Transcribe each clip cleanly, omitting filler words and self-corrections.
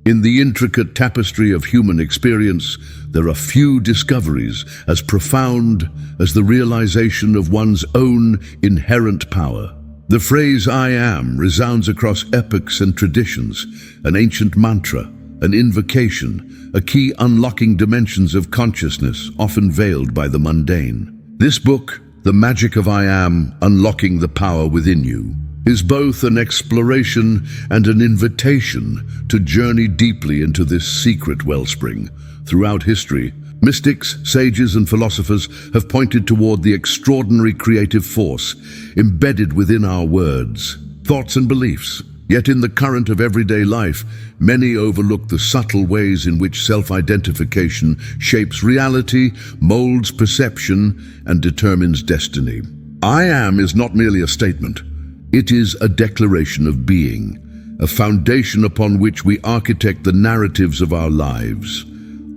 In the intricate tapestry of human experience, there are few discoveries as profound as the realization of one's own inherent power. The phrase "I am" resounds across epochs and traditions, an ancient mantra, an invocation, a key unlocking dimensions of consciousness often veiled by the mundane. This book, The Magic of I Am, Unlocking the Power Within You, is both an exploration and an invitation to journey deeply into this secret wellspring. Throughout history, mystics, sages, and philosophers have pointed toward the extraordinary creative force embedded within our words, thoughts, and beliefs. Yet in the current of everyday life, many overlook the subtle ways in which self-identification shapes reality, molds perception, and determines destiny. I am is not merely a statement. It is a declaration of being, a foundation upon which we architect the narratives of our lives.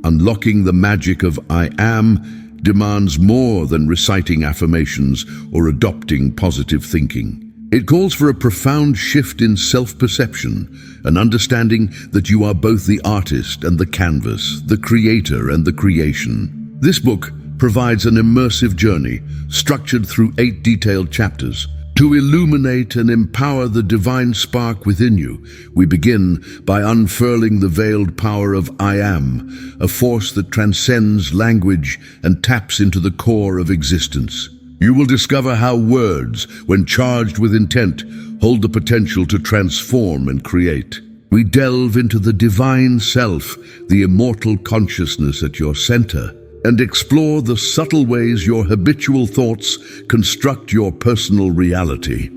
Unlocking the magic of I am demands more than reciting affirmations or adopting positive thinking. It calls for a profound shift in self-perception, an understanding that you are both the artist and the canvas, the creator and the creation. This book provides an immersive journey, structured through 8 detailed chapters. To illuminate and empower the divine spark within you, we begin by unfurling the veiled power of I am, a force that transcends language and taps into the core of existence. You will discover how words, when charged with intent, hold the potential to transform and create. We delve into the divine self, the immortal consciousness at your center, and explore the subtle ways your habitual thoughts construct your personal reality.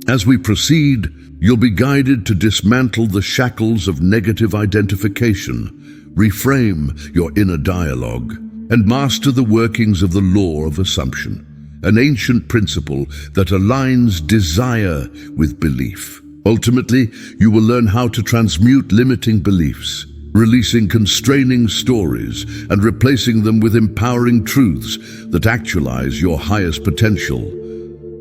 As we proceed, you'll be guided to dismantle the shackles of negative identification, reframe your inner dialogue, and master the workings of the law of assumption, an ancient principle that aligns desire with belief. Ultimately, you will learn how to transmute limiting beliefs, releasing constraining stories and replacing them with empowering truths that actualize your highest potential.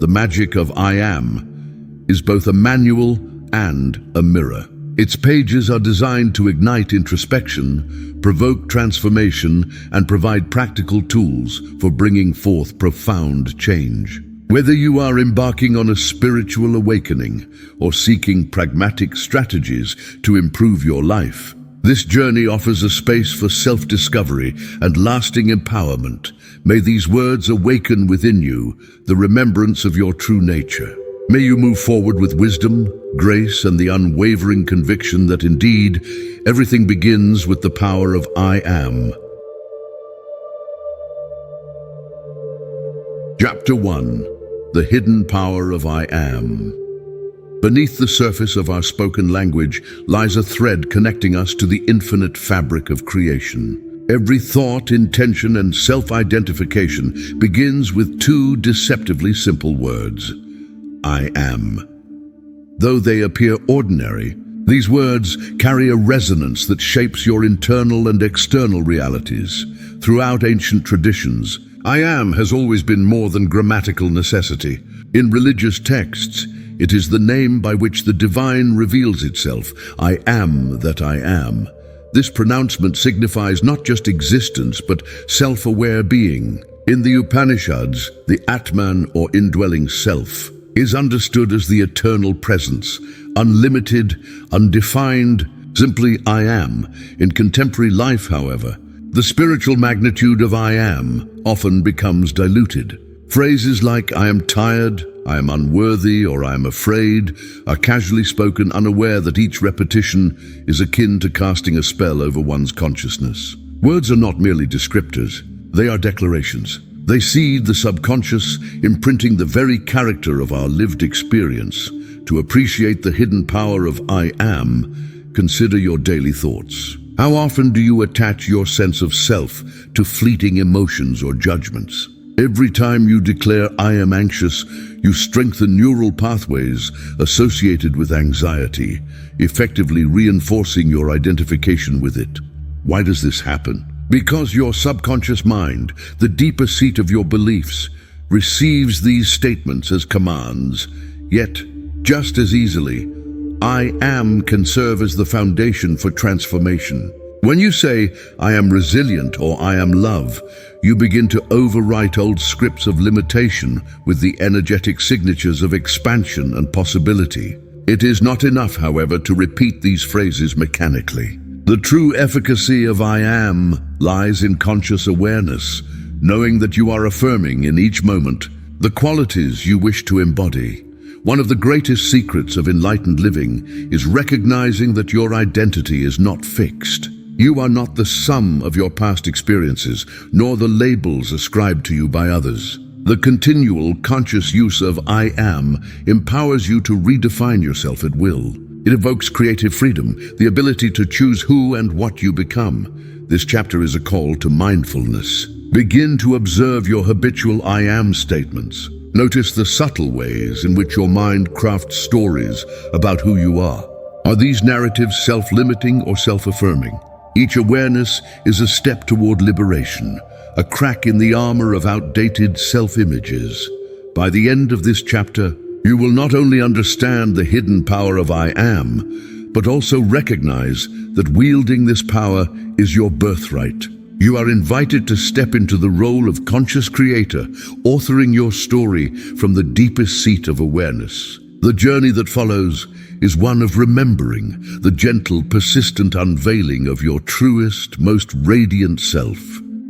The magic of I am is both a manual and a mirror. Its pages are designed to ignite introspection, provoke transformation, and provide practical tools for bringing forth profound change. Whether you are embarking on a spiritual awakening or seeking pragmatic strategies to improve your life, this journey offers a space for self-discovery and lasting empowerment. May these words awaken within you the remembrance of your true nature. May you move forward with wisdom, grace, and the unwavering conviction that indeed everything begins with the power of I am. Chapter 1. The Hidden Power of I Am. Beneath the surface of our spoken language lies a thread connecting us to the infinite fabric of creation. Every thought, intention, and self-identification begins with 2 deceptively simple words: I am. Though they appear ordinary, these words carry a resonance that shapes your internal and external realities. Throughout ancient traditions, I am has always been more than grammatical necessity. In religious texts, it is the name by which the divine reveals itself. I am that I am. This pronouncement signifies not just existence, but self-aware being. In the Upanishads, the Atman, or indwelling self, is understood as the eternal presence, unlimited, undefined, simply I am. In contemporary life, however, the spiritual magnitude of I am often becomes diluted. Phrases like I am tired, I am unworthy, or I am afraid are casually spoken, unaware that each repetition is akin to casting a spell over one's consciousness. Words are not merely descriptors, they are declarations. They seed the subconscious, imprinting the very character of our lived experience. To appreciate the hidden power of I am, consider your daily thoughts. How often do you attach your sense of self to fleeting emotions or judgments? Every time you declare I am anxious, you strengthen neural pathways associated with anxiety, effectively reinforcing your identification with it. Why does this happen? Because your subconscious mind, the deeper seat of your beliefs, receives these statements as commands. Yet, just as easily, I am can serve as the foundation for transformation. When you say, I am resilient or I am love, you begin to overwrite old scripts of limitation with the energetic signatures of expansion and possibility. It is not enough, however, to repeat these phrases mechanically. The true efficacy of I am lies in conscious awareness, knowing that you are affirming in each moment the qualities you wish to embody. One of the greatest secrets of enlightened living is recognizing that your identity is not fixed. You are not the sum of your past experiences, nor the labels ascribed to you by others. The continual conscious use of I am empowers you to redefine yourself at will. It evokes creative freedom, the ability to choose who and what you become. This chapter is a call to mindfulness. Begin to observe your habitual I am statements. Notice the subtle ways in which your mind crafts stories about who you are. Are these narratives self-limiting or self-affirming? Each awareness is a step toward liberation, a crack in the armor of outdated self-images. By the end of this chapter, you will not only understand the hidden power of I am, but also recognize that wielding this power is your birthright. You are invited to step into the role of conscious creator, authoring your story from the deepest seat of awareness. The journey that follows is one of remembering the gentle, persistent unveiling of your truest, most radiant self.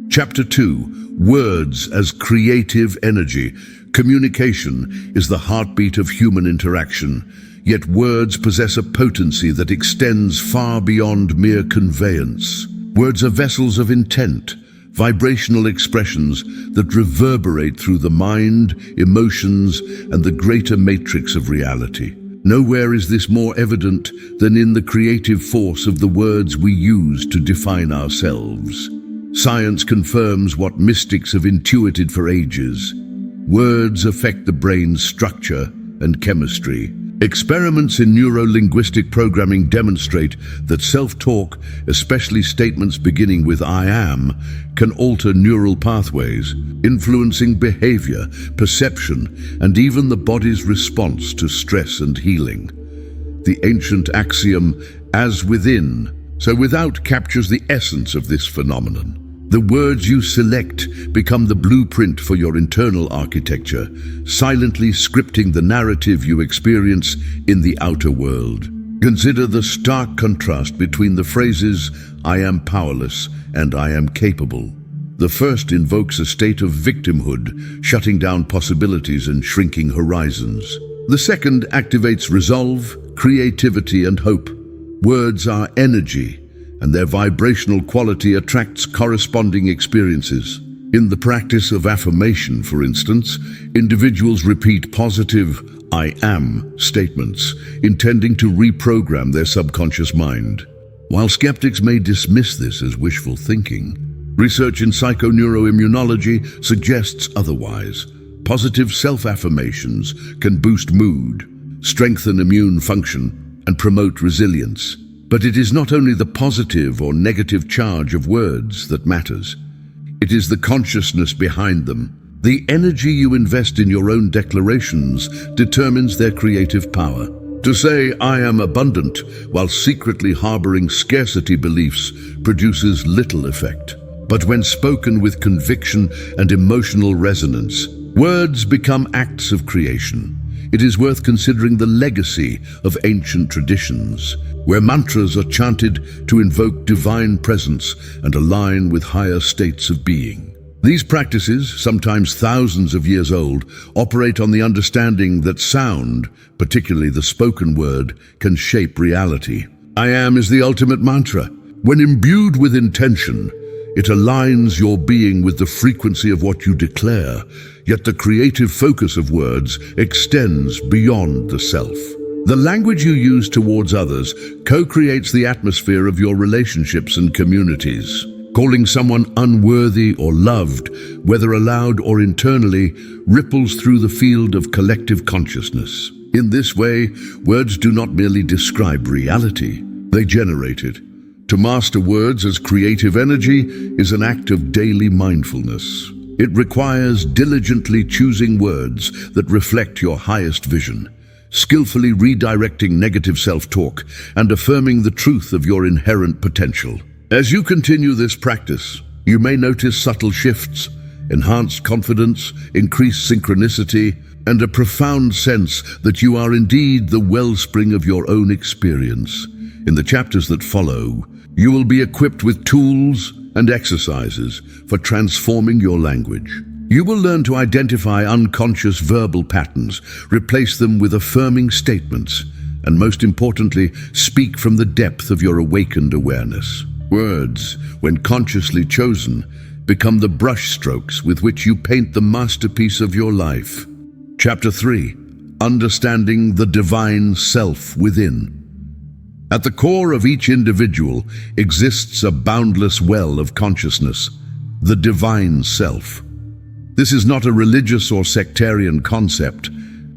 Chapter 2, Words as Creative Energy. Communication is the heartbeat of human interaction, yet words possess a potency that extends far beyond mere conveyance. Words are vessels of intent, vibrational expressions that reverberate through the mind, emotions, and the greater matrix of reality. Nowhere is this more evident than in the creative force of the words we use to define ourselves. Science confirms what mystics have intuited for ages. Words affect the brain's structure and chemistry. Experiments in neuro-linguistic programming demonstrate that self-talk, especially statements beginning with I am, can alter neural pathways, influencing behavior, perception, and even the body's response to stress and healing. The ancient axiom, as within, so without, captures the essence of this phenomenon. The words you select become the blueprint for your internal architecture, silently scripting the narrative you experience in the outer world. Consider the stark contrast between the phrases, I am powerless and I am capable. The first invokes a state of victimhood, shutting down possibilities and shrinking horizons. The second activates resolve, creativity, and hope. Words are energy, and their vibrational quality attracts corresponding experiences. In the practice of affirmation, for instance, individuals repeat positive I am statements, intending to reprogram their subconscious mind. While skeptics may dismiss this as wishful thinking, research in psychoneuroimmunology suggests otherwise. Positive self-affirmations can boost mood, strengthen immune function, and promote resilience. But it is not only the positive or negative charge of words that matters. It is the consciousness behind them. The energy you invest in your own declarations determines their creative power. To say, I am abundant, while secretly harboring scarcity beliefs, produces little effect. But when spoken with conviction and emotional resonance, words become acts of creation. It is worth considering the legacy of ancient traditions, where mantras are chanted to invoke divine presence and align with higher states of being. These practices, sometimes thousands of years old, operate on the understanding that sound, particularly the spoken word, can shape reality. I am is the ultimate mantra. When imbued with intention, it aligns your being with the frequency of what you declare, yet the creative focus of words extends beyond the self. The language you use towards others co-creates the atmosphere of your relationships and communities. Calling someone unworthy or loved, whether aloud or internally, ripples through the field of collective consciousness. In this way, words do not merely describe reality, they generate it. To master words as creative energy is an act of daily mindfulness. It requires diligently choosing words that reflect your highest vision, skillfully redirecting negative self-talk and affirming the truth of your inherent potential. As you continue this practice, you may notice subtle shifts, enhanced confidence, increased synchronicity, and a profound sense that you are indeed the wellspring of your own experience. In the chapters that follow, you will be equipped with tools and exercises for transforming your language. You will learn to identify unconscious verbal patterns, replace them with affirming statements, and most importantly, speak from the depth of your awakened awareness. Words, when consciously chosen, become the brushstrokes with which you paint the masterpiece of your life. Chapter 3. Understanding the divine self within. At the core of each individual exists a boundless well of consciousness, the divine self. This is not a religious or sectarian concept,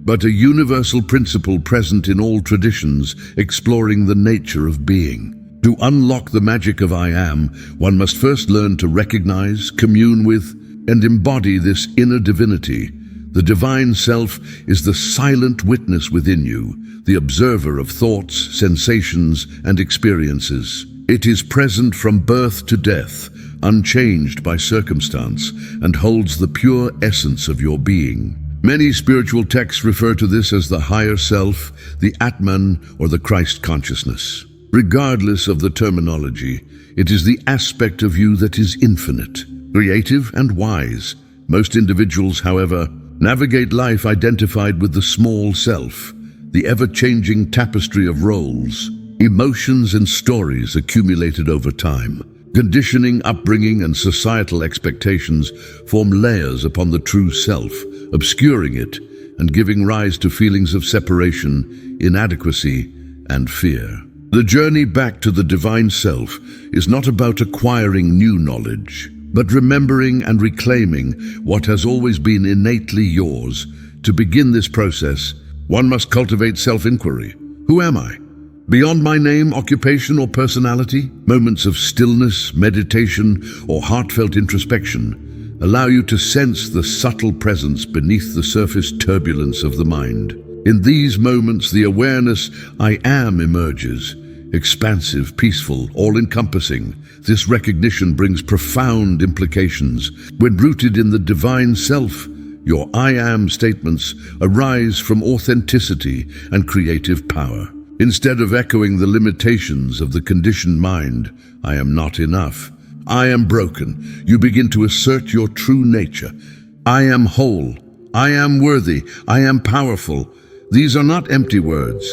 but a universal principle present in all traditions exploring the nature of being. To unlock the magic of I Am, one must first learn to recognize, commune with, and embody this inner divinity. The divine self is the silent witness within you, the observer of thoughts, sensations, and experiences. It is present from birth to death, unchanged by circumstance, and holds the pure essence of your being. Many spiritual texts refer to this as the higher self, the Atman, or the Christ consciousness. Regardless of the terminology, it is the aspect of you that is infinite, creative, and wise. Most individuals, however, navigate life identified with the small self, the ever-changing tapestry of roles, emotions, and stories accumulated over time. Conditioning, upbringing, and societal expectations form layers upon the true self, obscuring it and giving rise to feelings of separation, inadequacy, and fear. The journey back to the divine self is not about acquiring new knowledge, but remembering and reclaiming what has always been innately yours. To begin this process, one must cultivate self-inquiry. Who am I? Beyond my name, occupation, or personality, moments of stillness, meditation, or heartfelt introspection allow you to sense the subtle presence beneath the surface turbulence of the mind. In these moments, the awareness I am emerges, expansive, peaceful, all-encompassing. This recognition brings profound implications. When rooted in the divine self, your I am statements arise from authenticity and creative power. Instead of echoing the limitations of the conditioned mind, I am not enough, I am broken, you begin to assert your true nature. I am whole, I am worthy, I am powerful. These are not empty words,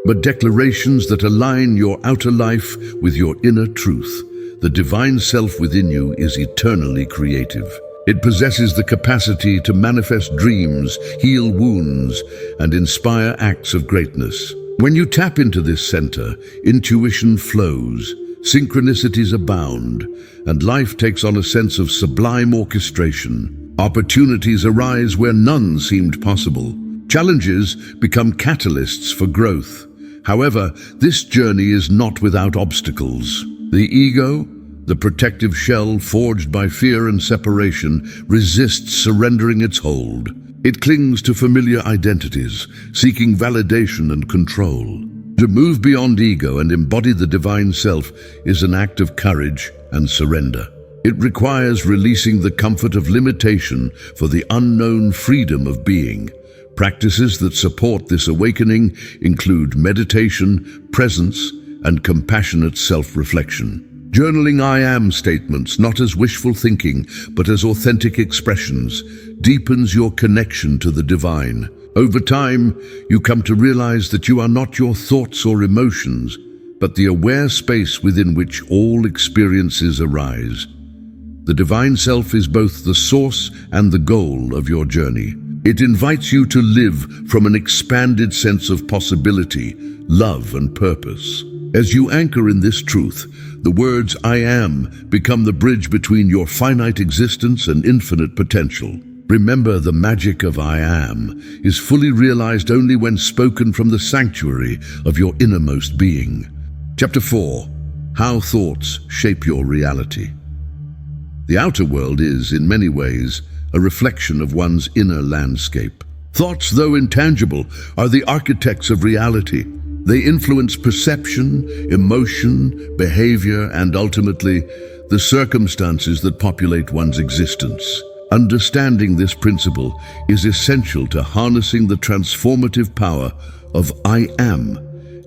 but declarations that align your outer life with your inner truth. The divine self within you is eternally creative. It possesses the capacity to manifest dreams, heal wounds, and inspire acts of greatness. When you tap into this center, intuition flows, synchronicities abound, and life takes on a sense of sublime orchestration. Opportunities arise where none seemed possible. Challenges become catalysts for growth. However, this journey is not without obstacles. The ego, the protective shell forged by fear and separation, resists surrendering its hold. It clings to familiar identities, seeking validation and control. To move beyond ego and embody the divine self is an act of courage and surrender. It requires releasing the comfort of limitation for the unknown freedom of being. Practices that support this awakening include meditation, presence, and compassionate self-reflection. Journaling I am statements, not as wishful thinking, but as authentic expressions, deepens your connection to the divine. Over time, you come to realize that you are not your thoughts or emotions, but the aware space within which all experiences arise. The divine self is both the source and the goal of your journey. It invites you to live from an expanded sense of possibility, love, and purpose. As you anchor in this truth, the words I am become the bridge between your finite existence and infinite potential. Remember, the magic of I am is fully realized only when spoken from the sanctuary of your innermost being. Chapter 4. How thoughts shape your reality. The outer world is, in many ways, a reflection of one's inner landscape. Thoughts, though intangible, are the architects of reality. They influence perception, emotion, behavior, and ultimately, the circumstances that populate one's existence. Understanding this principle is essential to harnessing the transformative power of I am.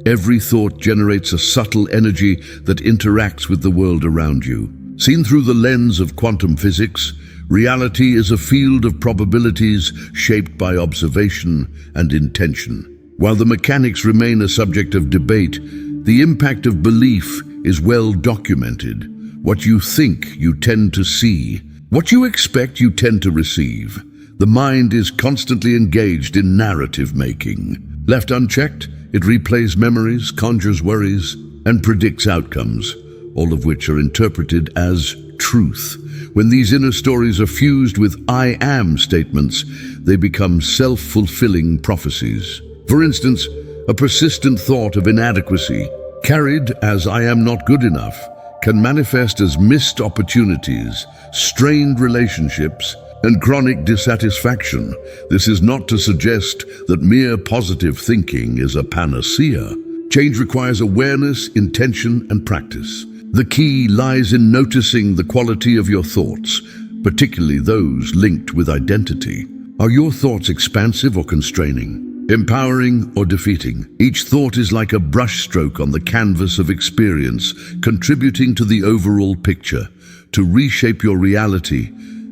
Every thought generates a subtle energy that interacts with the world around you. Seen through the lens of quantum physics, reality is a field of probabilities shaped by observation and intention. While the mechanics remain a subject of debate, the impact of belief is well documented. What you think, you tend to see. What you expect, you tend to receive. The mind is constantly engaged in narrative making. Left unchecked, it replays memories, conjures worries, and predicts outcomes, all of which are interpreted as truth. When these inner stories are fused with I am statements, they become self-fulfilling prophecies. For instance, a persistent thought of inadequacy, carried as I am not good enough, can manifest as missed opportunities, strained relationships, and chronic dissatisfaction. This is not to suggest that mere positive thinking is a panacea. Change requires awareness, intention, and practice. The key lies in noticing the quality of your thoughts, particularly those linked with identity. Are your thoughts expansive or constraining? Empowering or defeating? Each thought is like a brushstroke on the canvas of experience, contributing to the overall picture. To reshape your reality,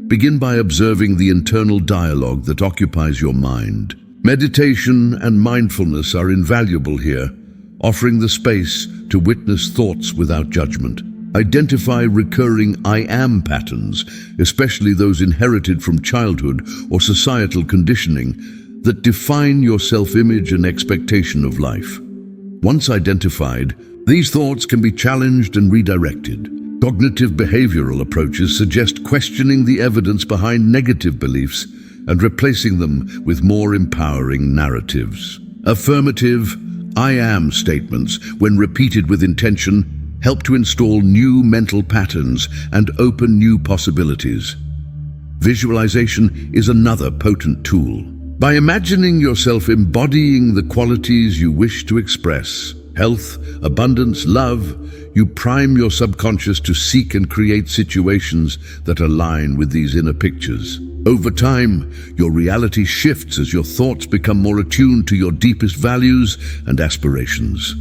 begin by observing the internal dialogue that occupies your mind. Meditation and mindfulness are invaluable here, offering the space to witness thoughts without judgment. Identify recurring I am patterns, especially those inherited from childhood or societal conditioning, that define your self-image and expectation of life. Once identified, these thoughts can be challenged and redirected. Cognitive behavioral approaches suggest questioning the evidence behind negative beliefs and replacing them with more empowering narratives. Affirmative I am statements, when repeated with intention, help to install new mental patterns and open new possibilities. Visualization is another potent tool. By imagining yourself embodying the qualities you wish to express, health, abundance, love, you prime your subconscious to seek and create situations that align with these inner pictures. Over time, your reality shifts as your thoughts become more attuned to your deepest values and aspirations.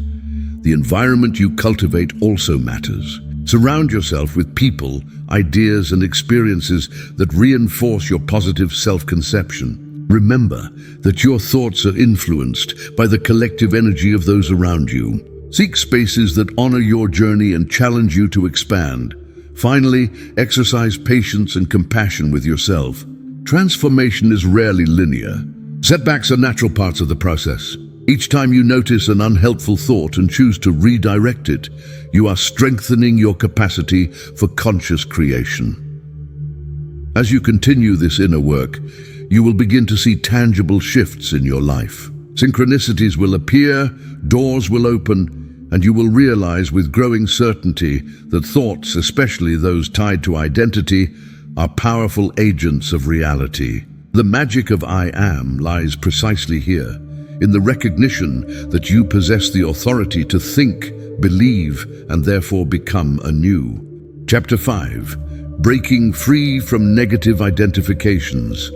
The environment you cultivate also matters. Surround yourself with people, ideas, and experiences that reinforce your positive self-conception. Remember that your thoughts are influenced by the collective energy of those around you. Seek spaces that honor your journey and challenge you to expand. Finally, exercise patience and compassion with yourself. Transformation is rarely linear. Setbacks are natural parts of the process. Each time you notice an unhelpful thought and choose to redirect it, you are strengthening your capacity for conscious creation. As you continue this inner work, you will begin to see tangible shifts in your life. Synchronicities will appear, doors will open, and you will realize with growing certainty that thoughts, especially those tied to identity, are powerful agents of reality. The magic of I am lies precisely here, in the recognition that you possess the authority to think, believe, and therefore become anew. Chapter 5. Breaking free from negative identifications.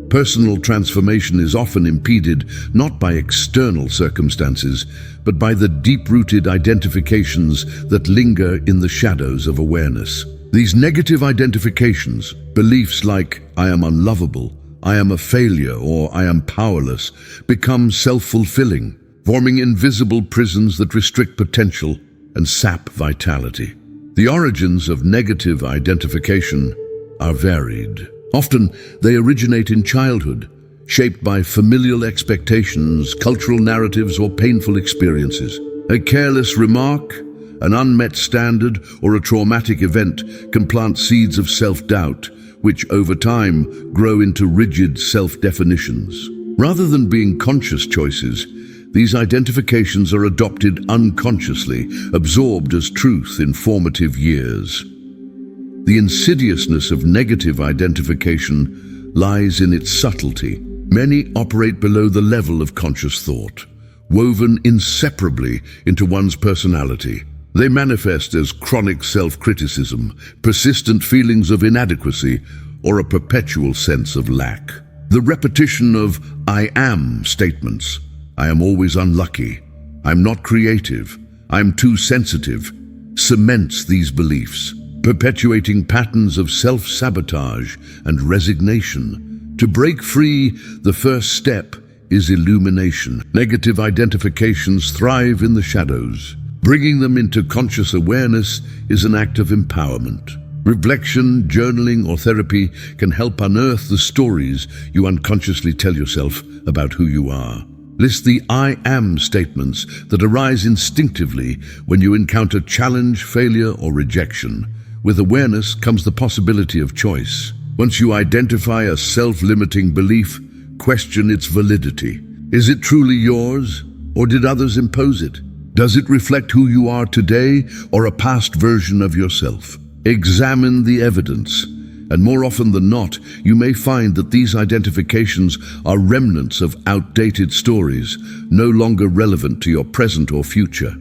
Personal transformation is often impeded not by external circumstances, but by the deep-rooted identifications that linger in the shadows of awareness. These negative identifications, beliefs like I am unlovable, I am a failure, or I am powerless, become self-fulfilling, forming invisible prisons that restrict potential and sap vitality. The origins of negative identification are varied. Often, they originate in childhood, shaped by familial expectations, cultural narratives, or painful experiences. A careless remark, an unmet standard, or a traumatic event can plant seeds of self-doubt, which over time grow into rigid self-definitions. Rather than being conscious choices, these identifications are adopted unconsciously, absorbed as truth in formative years. The insidiousness of negative identification lies in its subtlety. Many operate below the level of conscious thought, woven inseparably into one's personality. They manifest as chronic self-criticism, persistent feelings of inadequacy, or a perpetual sense of lack. The repetition of "I am" statements, "I am always unlucky," "I'm not creative," "I'm too sensitive," cements these beliefs, perpetuating patterns of self-sabotage and resignation. To break free, the first step is illumination. Negative identifications thrive in the shadows. Bringing them into conscious awareness is an act of empowerment. Reflection, journaling, or therapy can help unearth the stories you unconsciously tell yourself about who you are. List the "I am" statements that arise instinctively when you encounter challenge, failure, or rejection. With awareness comes the possibility of choice. Once you identify a self-limiting belief, question its validity. Is it truly yours, or did others impose it? Does it reflect who you are today, or a past version of yourself? Examine the evidence, and more often than not, you may find that these identifications are remnants of outdated stories, no longer relevant to your present or future.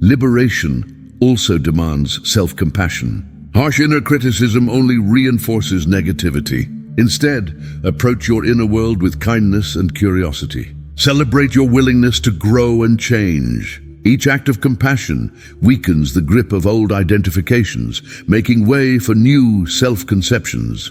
Liberation also demands self-compassion. Harsh inner criticism only reinforces negativity. Instead, approach your inner world with kindness and curiosity. Celebrate your willingness to grow and change. Each act of compassion weakens the grip of old identifications, making way for new self-conceptions.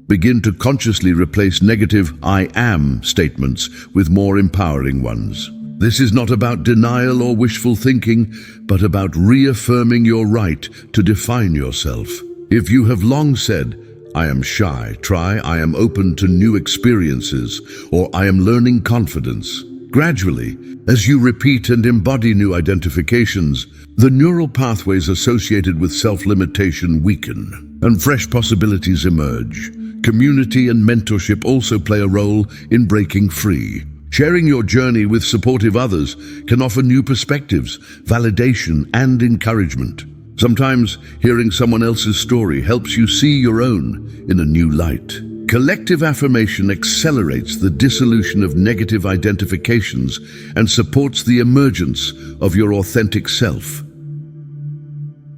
Begin to consciously replace negative "I am" statements with more empowering ones. This is not about denial or wishful thinking, but about reaffirming your right to define yourself. If you have long said, "I am shy," try "I am open to new experiences," or "I am learning confidence." Gradually, as you repeat and embody new identifications, the neural pathways associated with self-limitation weaken, and fresh possibilities emerge. Community and mentorship also play a role in breaking free. Sharing your journey with supportive others can offer new perspectives, validation, and encouragement. Sometimes hearing someone else's story helps you see your own in a new light. Collective affirmation accelerates the dissolution of negative identifications and supports the emergence of your authentic self.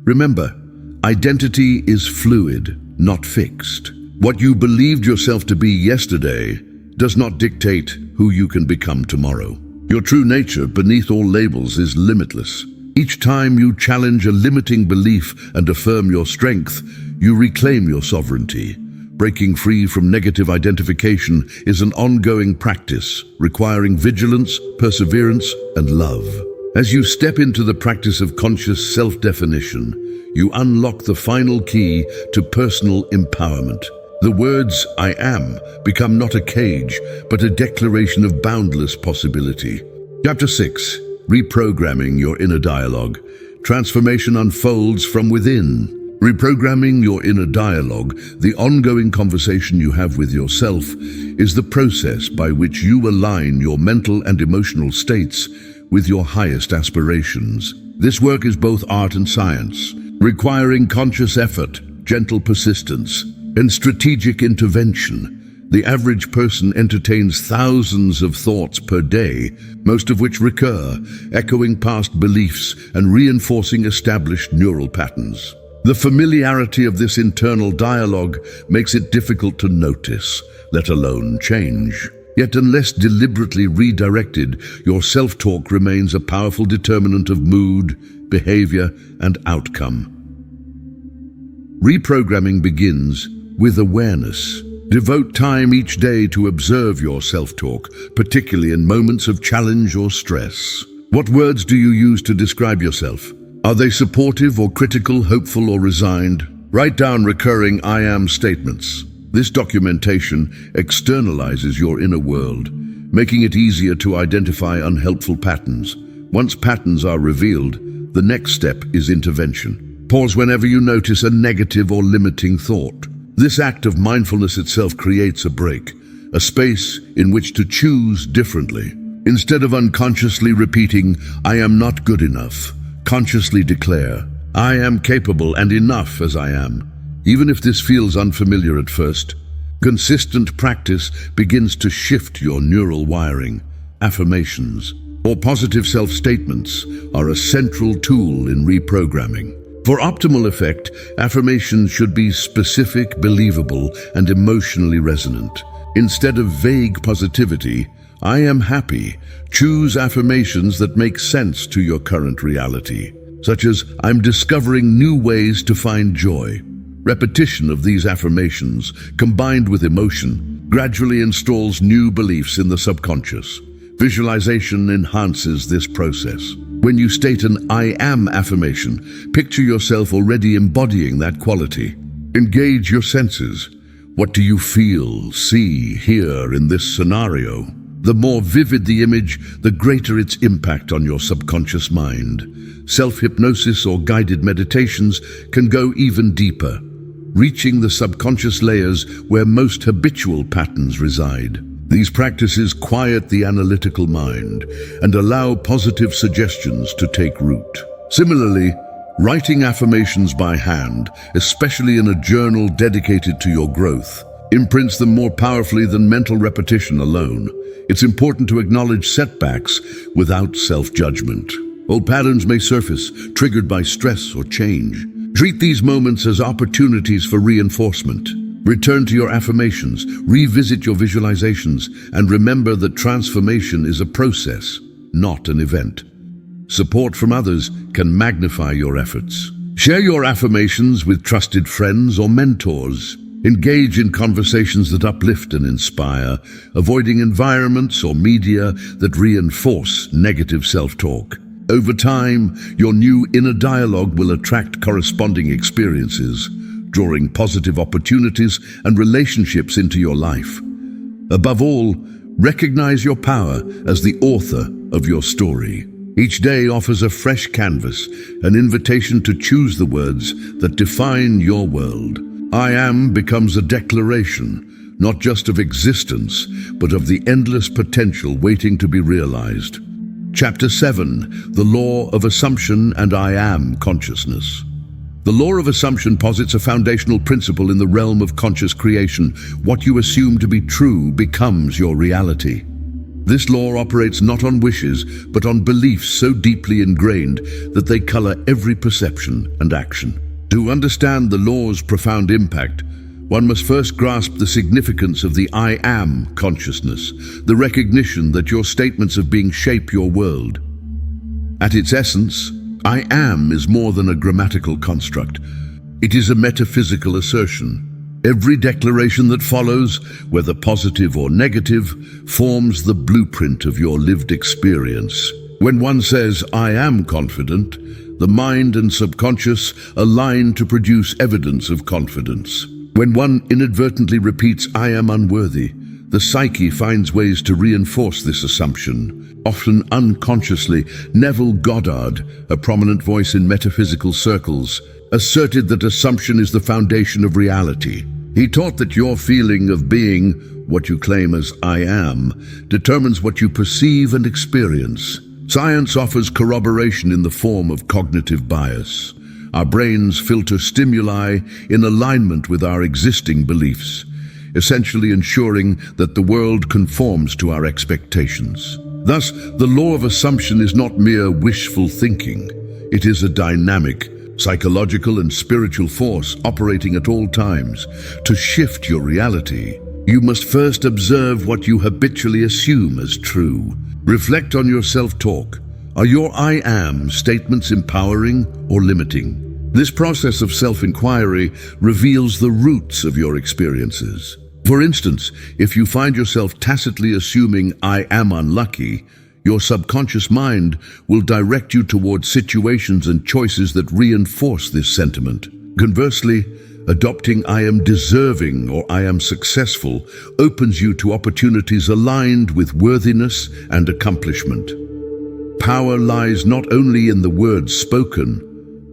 Remember, identity is fluid, not fixed. What you believed yourself to be yesterday does not dictate who you can become tomorrow. Your true nature, beneath all labels, is limitless. Each time you challenge a limiting belief and affirm your strength, you reclaim your sovereignty. Breaking free from negative identification is an ongoing practice, requiring vigilance, perseverance, and love. As you step into the practice of conscious self-definition, you unlock the final key to personal empowerment. The words "I am" become not a cage, but a declaration of boundless possibility. Chapter 6. Reprogramming your inner dialogue. Transformation unfolds from within. Reprogramming your inner dialogue, the ongoing conversation you have with yourself, is the process by which you align your mental and emotional states with your highest aspirations. This work is both art and science, requiring conscious effort, gentle persistence, and strategic intervention. The average person entertains thousands of thoughts per day, most of which recur, echoing past beliefs and reinforcing established neural patterns. The familiarity of this internal dialogue makes it difficult to notice, let alone change. Yet unless deliberately redirected, your self-talk remains a powerful determinant of mood, behavior, and outcome. Reprogramming begins with awareness. Devote time each day to observe your self-talk, particularly in moments of challenge or stress. What words do you use to describe yourself? Are they supportive or critical, hopeful or resigned? Write down recurring "I am" statements. This documentation externalizes your inner world, making it easier to identify unhelpful patterns. Once patterns are revealed, the next step is intervention. Pause whenever you notice a negative or limiting thought. This act of mindfulness itself creates a break, a space in which to choose differently. Instead of unconsciously repeating, "I am not good enough," consciously declare, "I am capable and enough as I am." Even if this feels unfamiliar at first, Consistent practice begins to shift your neural wiring. Affirmations, or positive self-statements, are a central tool in reprogramming. For optimal effect, affirmations should be specific, believable, and emotionally resonant. Instead of vague positivity, "I am happy," choose affirmations that make sense to your current reality, such as, "I'm discovering new ways to find joy." Repetition of these affirmations, combined with emotion, gradually installs new beliefs in the subconscious. Visualization enhances this process. When you state an "I am" affirmation, picture yourself already embodying that quality. Engage your senses. What do you feel, see, hear in this scenario? The more vivid the image, the greater its impact on your subconscious mind. Self-hypnosis or guided meditations can go even deeper, reaching the subconscious layers where most habitual patterns reside. These practices quiet the analytical mind and allow positive suggestions to take root. Similarly, writing affirmations by hand, especially in a journal dedicated to your growth, imprints them more powerfully than mental repetition alone. It's important to acknowledge setbacks without self-judgment. Old patterns may surface, triggered by stress or change. Treat these moments as opportunities for reinforcement. Return to your affirmations, revisit your visualizations, and remember that transformation is a process, not an event. Support from others can magnify your efforts. Share your affirmations with trusted friends or mentors. Engage in conversations that uplift and inspire, avoiding environments or media that reinforce negative self-talk. Over time, your new inner dialogue will attract corresponding experiences, drawing positive opportunities and relationships into your life. Above all, recognize your power as the author of your story. Each day offers a fresh canvas, an invitation to choose the words that define your world. "I am" becomes a declaration, not just of existence, but of the endless potential waiting to be realized. Chapter 7, The Law of Assumption and I Am Consciousness. The law of assumption posits a foundational principle in the realm of conscious creation. What you assume to be true becomes your reality. This law operates not on wishes, but on beliefs so deeply ingrained that they color every perception and action. To understand the law's profound impact, one must first grasp the significance of the I am consciousness, the recognition that your statements of being shape your world. At its essence, I am is more than a grammatical construct. It is a metaphysical assertion. Every declaration that follows, whether positive or negative, forms the blueprint of your lived experience. When one says, "I am confident," the mind and subconscious align to produce evidence of confidence. When one inadvertently repeats, "I am unworthy," the psyche finds ways to reinforce this assumption. Often unconsciously, Neville Goddard, a prominent voice in metaphysical circles, asserted that assumption is the foundation of reality. He taught that your feeling of being what you claim as "I am" determines what you perceive and experience. Science offers corroboration in the form of cognitive bias. Our brains filter stimuli in alignment with our existing beliefs, essentially ensuring that the world conforms to our expectations. Thus, the law of assumption is not mere wishful thinking. It is a dynamic, psychological and spiritual force operating at all times. To shift your reality, you must first observe what you habitually assume as true. Reflect on your self-talk. Are your "I am" statements empowering or limiting? This process of self-inquiry reveals the roots of your experiences. For instance, if you find yourself tacitly assuming "I am unlucky," your subconscious mind will direct you towards situations and choices that reinforce this sentiment. Conversely, adopting "I am deserving" or "I am successful" opens you to opportunities aligned with worthiness and accomplishment. Power lies not only in the words spoken,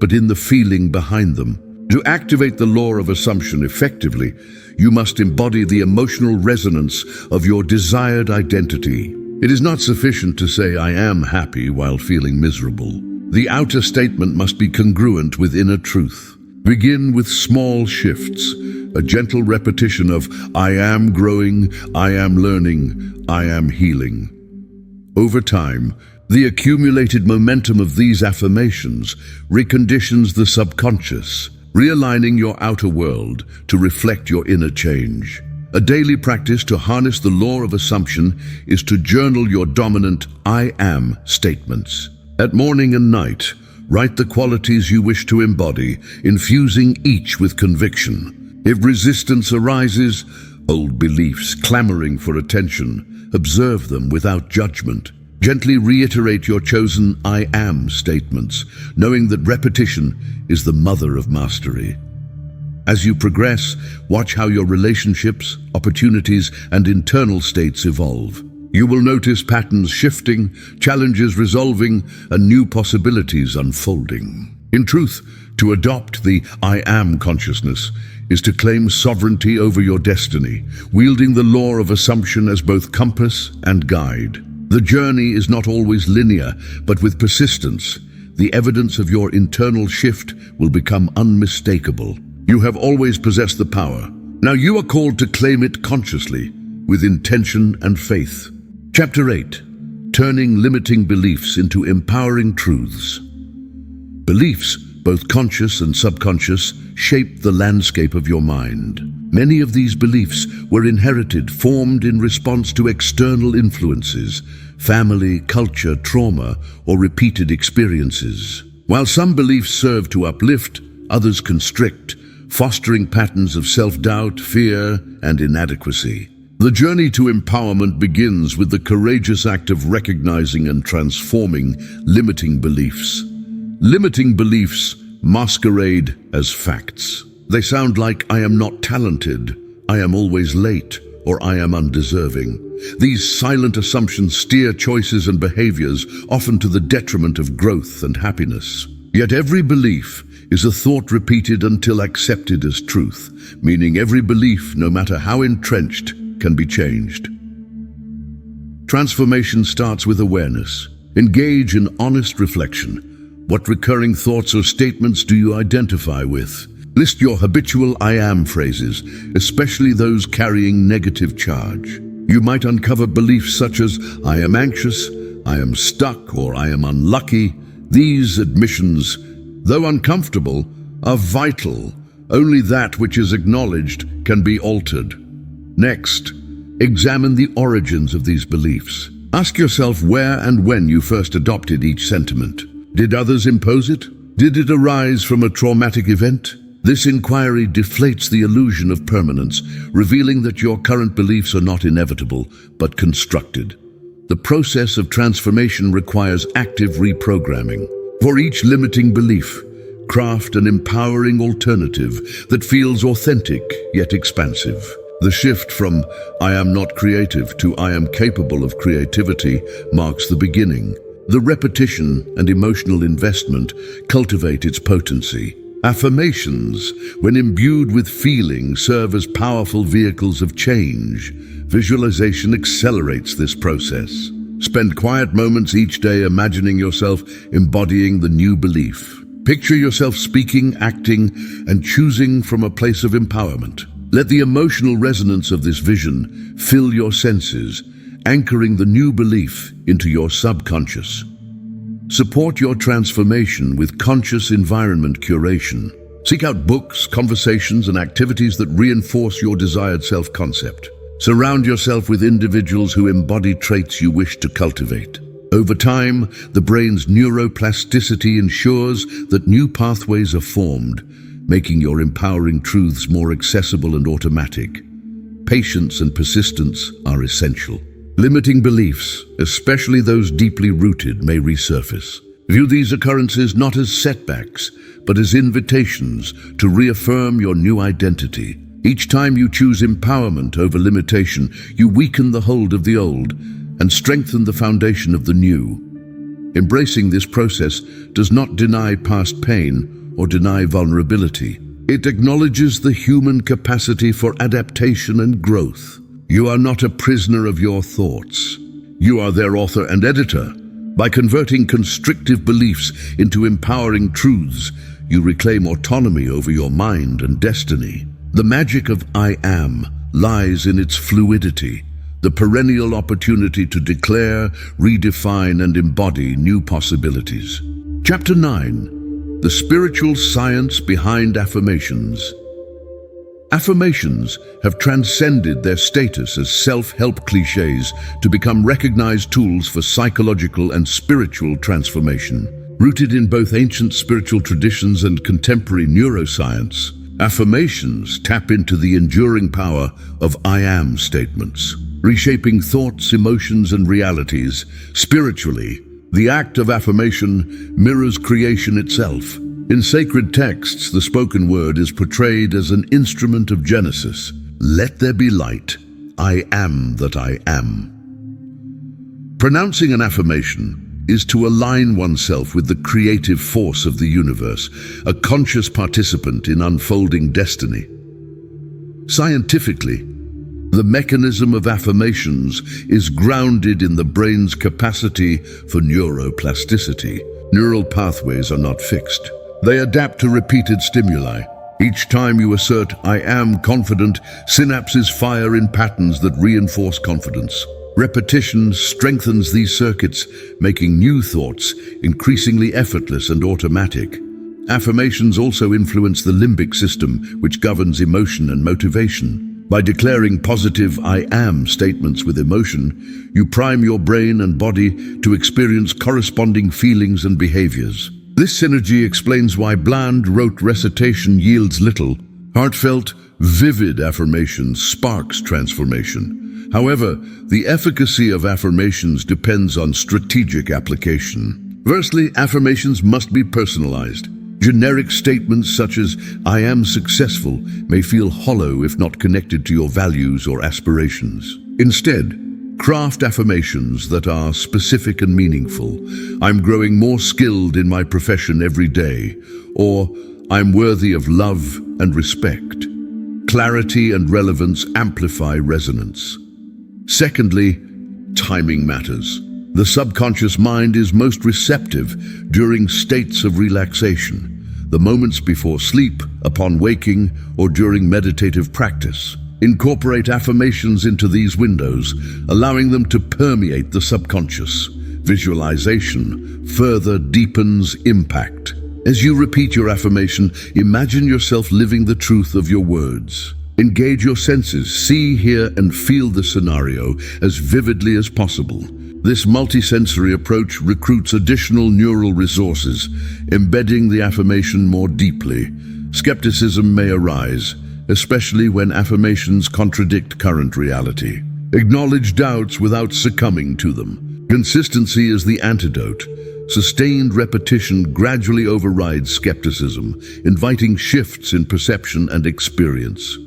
but in the feeling behind them. To activate the law of assumption effectively, you must embody the emotional resonance of your desired identity. It is not sufficient to say "I am happy" while feeling miserable. The outer statement must be congruent with inner truth. Begin with small shifts. a gentle repetition of I am growing, I am learning, I am healing. Over time, the accumulated momentum of these affirmations reconditions the subconscious, realigning your outer world to reflect your inner change. A daily practice to harness the law of assumption is to journal your dominant I am statements. At morning and night, write the qualities you wish to embody, infusing each with conviction. If resistance arises, old beliefs clamoring for attention, observe them without judgment. Gently reiterate your chosen I am statements, knowing that repetition is the mother of mastery. As you progress, watch how your relationships, opportunities, and internal states evolve. You will notice patterns shifting, challenges resolving, and new possibilities unfolding. In truth, to adopt the I am consciousness is to claim sovereignty over your destiny, wielding the law of assumption as both compass and guide. The journey is not always linear, but with persistence, the evidence of your internal shift will become unmistakable. You have always possessed the power. Now you are called to claim it consciously, with intention and faith. Chapter 8. Turning limiting beliefs into empowering truths. Beliefs, both conscious and subconscious, shape the landscape of your mind. Many of these beliefs were inherited, formed in response to external influences, family, culture, trauma, or repeated experiences. While some beliefs serve to uplift, others constrict, fostering patterns of self-doubt, fear, and inadequacy. The journey to empowerment begins with the courageous act of recognizing and transforming limiting beliefs. Limiting beliefs masquerade as facts. They sound like I am not talented, I am always late, or I am undeserving. These silent assumptions steer choices and behaviors, often to the detriment of growth and happiness. Yet every belief is a thought repeated until accepted as truth, meaning every belief, no matter how entrenched, can be changed. Transformation starts with awareness. Engage in honest reflection. What recurring thoughts or statements do you identify with? List your habitual I am phrases, especially those carrying negative charge. You might uncover beliefs such as I am anxious, I am stuck, or I am unlucky. These admissions, though uncomfortable, are vital. Only that which is acknowledged can be altered. Next, examine the origins of these beliefs. Ask yourself where and when you first adopted each sentiment. Did others impose it? Did it arise from a traumatic event? This inquiry deflates the illusion of permanence, revealing that your current beliefs are not inevitable, but constructed. The process of transformation requires active reprogramming. For each limiting belief, craft an empowering alternative that feels authentic yet expansive. The shift from I am not creative to I am capable of creativity marks the beginning. The repetition and emotional investment cultivate its potency. Affirmations, when imbued with feeling, serve as powerful vehicles of change. Visualization accelerates this process. Spend quiet moments each day imagining yourself embodying the new belief. Picture yourself speaking, acting, and choosing from a place of empowerment. Let the emotional resonance of this vision fill your senses, anchoring the new belief into your subconscious. Support your transformation with conscious environment curation. Seek out books, conversations, and activities that reinforce your desired self-concept. Surround yourself with individuals who embody traits you wish to cultivate. Over time, the brain's neuroplasticity ensures that new pathways are formed, making your empowering truths more accessible and automatic. Patience and persistence are essential. Limiting beliefs, especially those deeply rooted, may resurface. View these occurrences not as setbacks, but as invitations to reaffirm your new identity. Each time you choose empowerment over limitation, you weaken the hold of the old and strengthen the foundation of the new. Embracing this process does not deny past pain or deny vulnerability. It acknowledges the human capacity for adaptation and growth. You are not a prisoner of your thoughts. You are their author and editor. By converting constrictive beliefs into empowering truths, you reclaim autonomy over your mind and destiny. The magic of I am lies in its fluidity, the perennial opportunity to declare, redefine, and embody new possibilities. Chapter 9. The Spiritual Science Behind Affirmations. Affirmations have transcended their status as self-help cliches to become recognized tools for psychological and spiritual transformation. Rooted in both ancient spiritual traditions and contemporary neuroscience, affirmations tap into the enduring power of I am statements, reshaping thoughts, emotions, and realities. Spiritually, the act of affirmation mirrors creation itself. In sacred texts, the spoken word is portrayed as an instrument of Genesis. Let there be light. I am that I am. Pronouncing an affirmation is to align oneself with the creative force of the universe, a conscious participant in unfolding destiny. Scientifically, the mechanism of affirmations is grounded in the brain's capacity for neuroplasticity. Neural pathways are not fixed. They adapt to repeated stimuli. Each time you assert, I am confident, synapses fire in patterns that reinforce confidence. Repetition strengthens these circuits, making new thoughts increasingly effortless and automatic. Affirmations also influence the limbic system, which governs emotion and motivation. By declaring positive I am statements with emotion, you prime your brain and body to experience corresponding feelings and behaviors. This synergy explains why bland, rote recitation yields little. Heartfelt, vivid affirmation sparks transformation. However, the efficacy of affirmations depends on strategic application. Firstly, affirmations must be personalized. Generic statements such as, I am successful, may feel hollow if not connected to your values or aspirations. Instead, craft affirmations that are specific and meaningful. I'm growing more skilled in my profession every day, or I'm worthy of love and respect. Clarity and relevance amplify resonance. Secondly, timing matters. The subconscious mind is most receptive during states of relaxation, the moments before sleep, upon waking, or during meditative practice. Incorporate affirmations into these windows, allowing them to permeate the subconscious. Visualization further deepens impact. As you repeat your affirmation, imagine yourself living the truth of your words. Engage your senses, see, hear, and feel the scenario as vividly as possible. This multisensory approach recruits additional neural resources, embedding the affirmation more deeply. Skepticism may arise, especially when affirmations contradict current reality. Acknowledge doubts without succumbing to them. Consistency is the antidote. Sustained repetition gradually overrides skepticism, inviting shifts in perception and experience.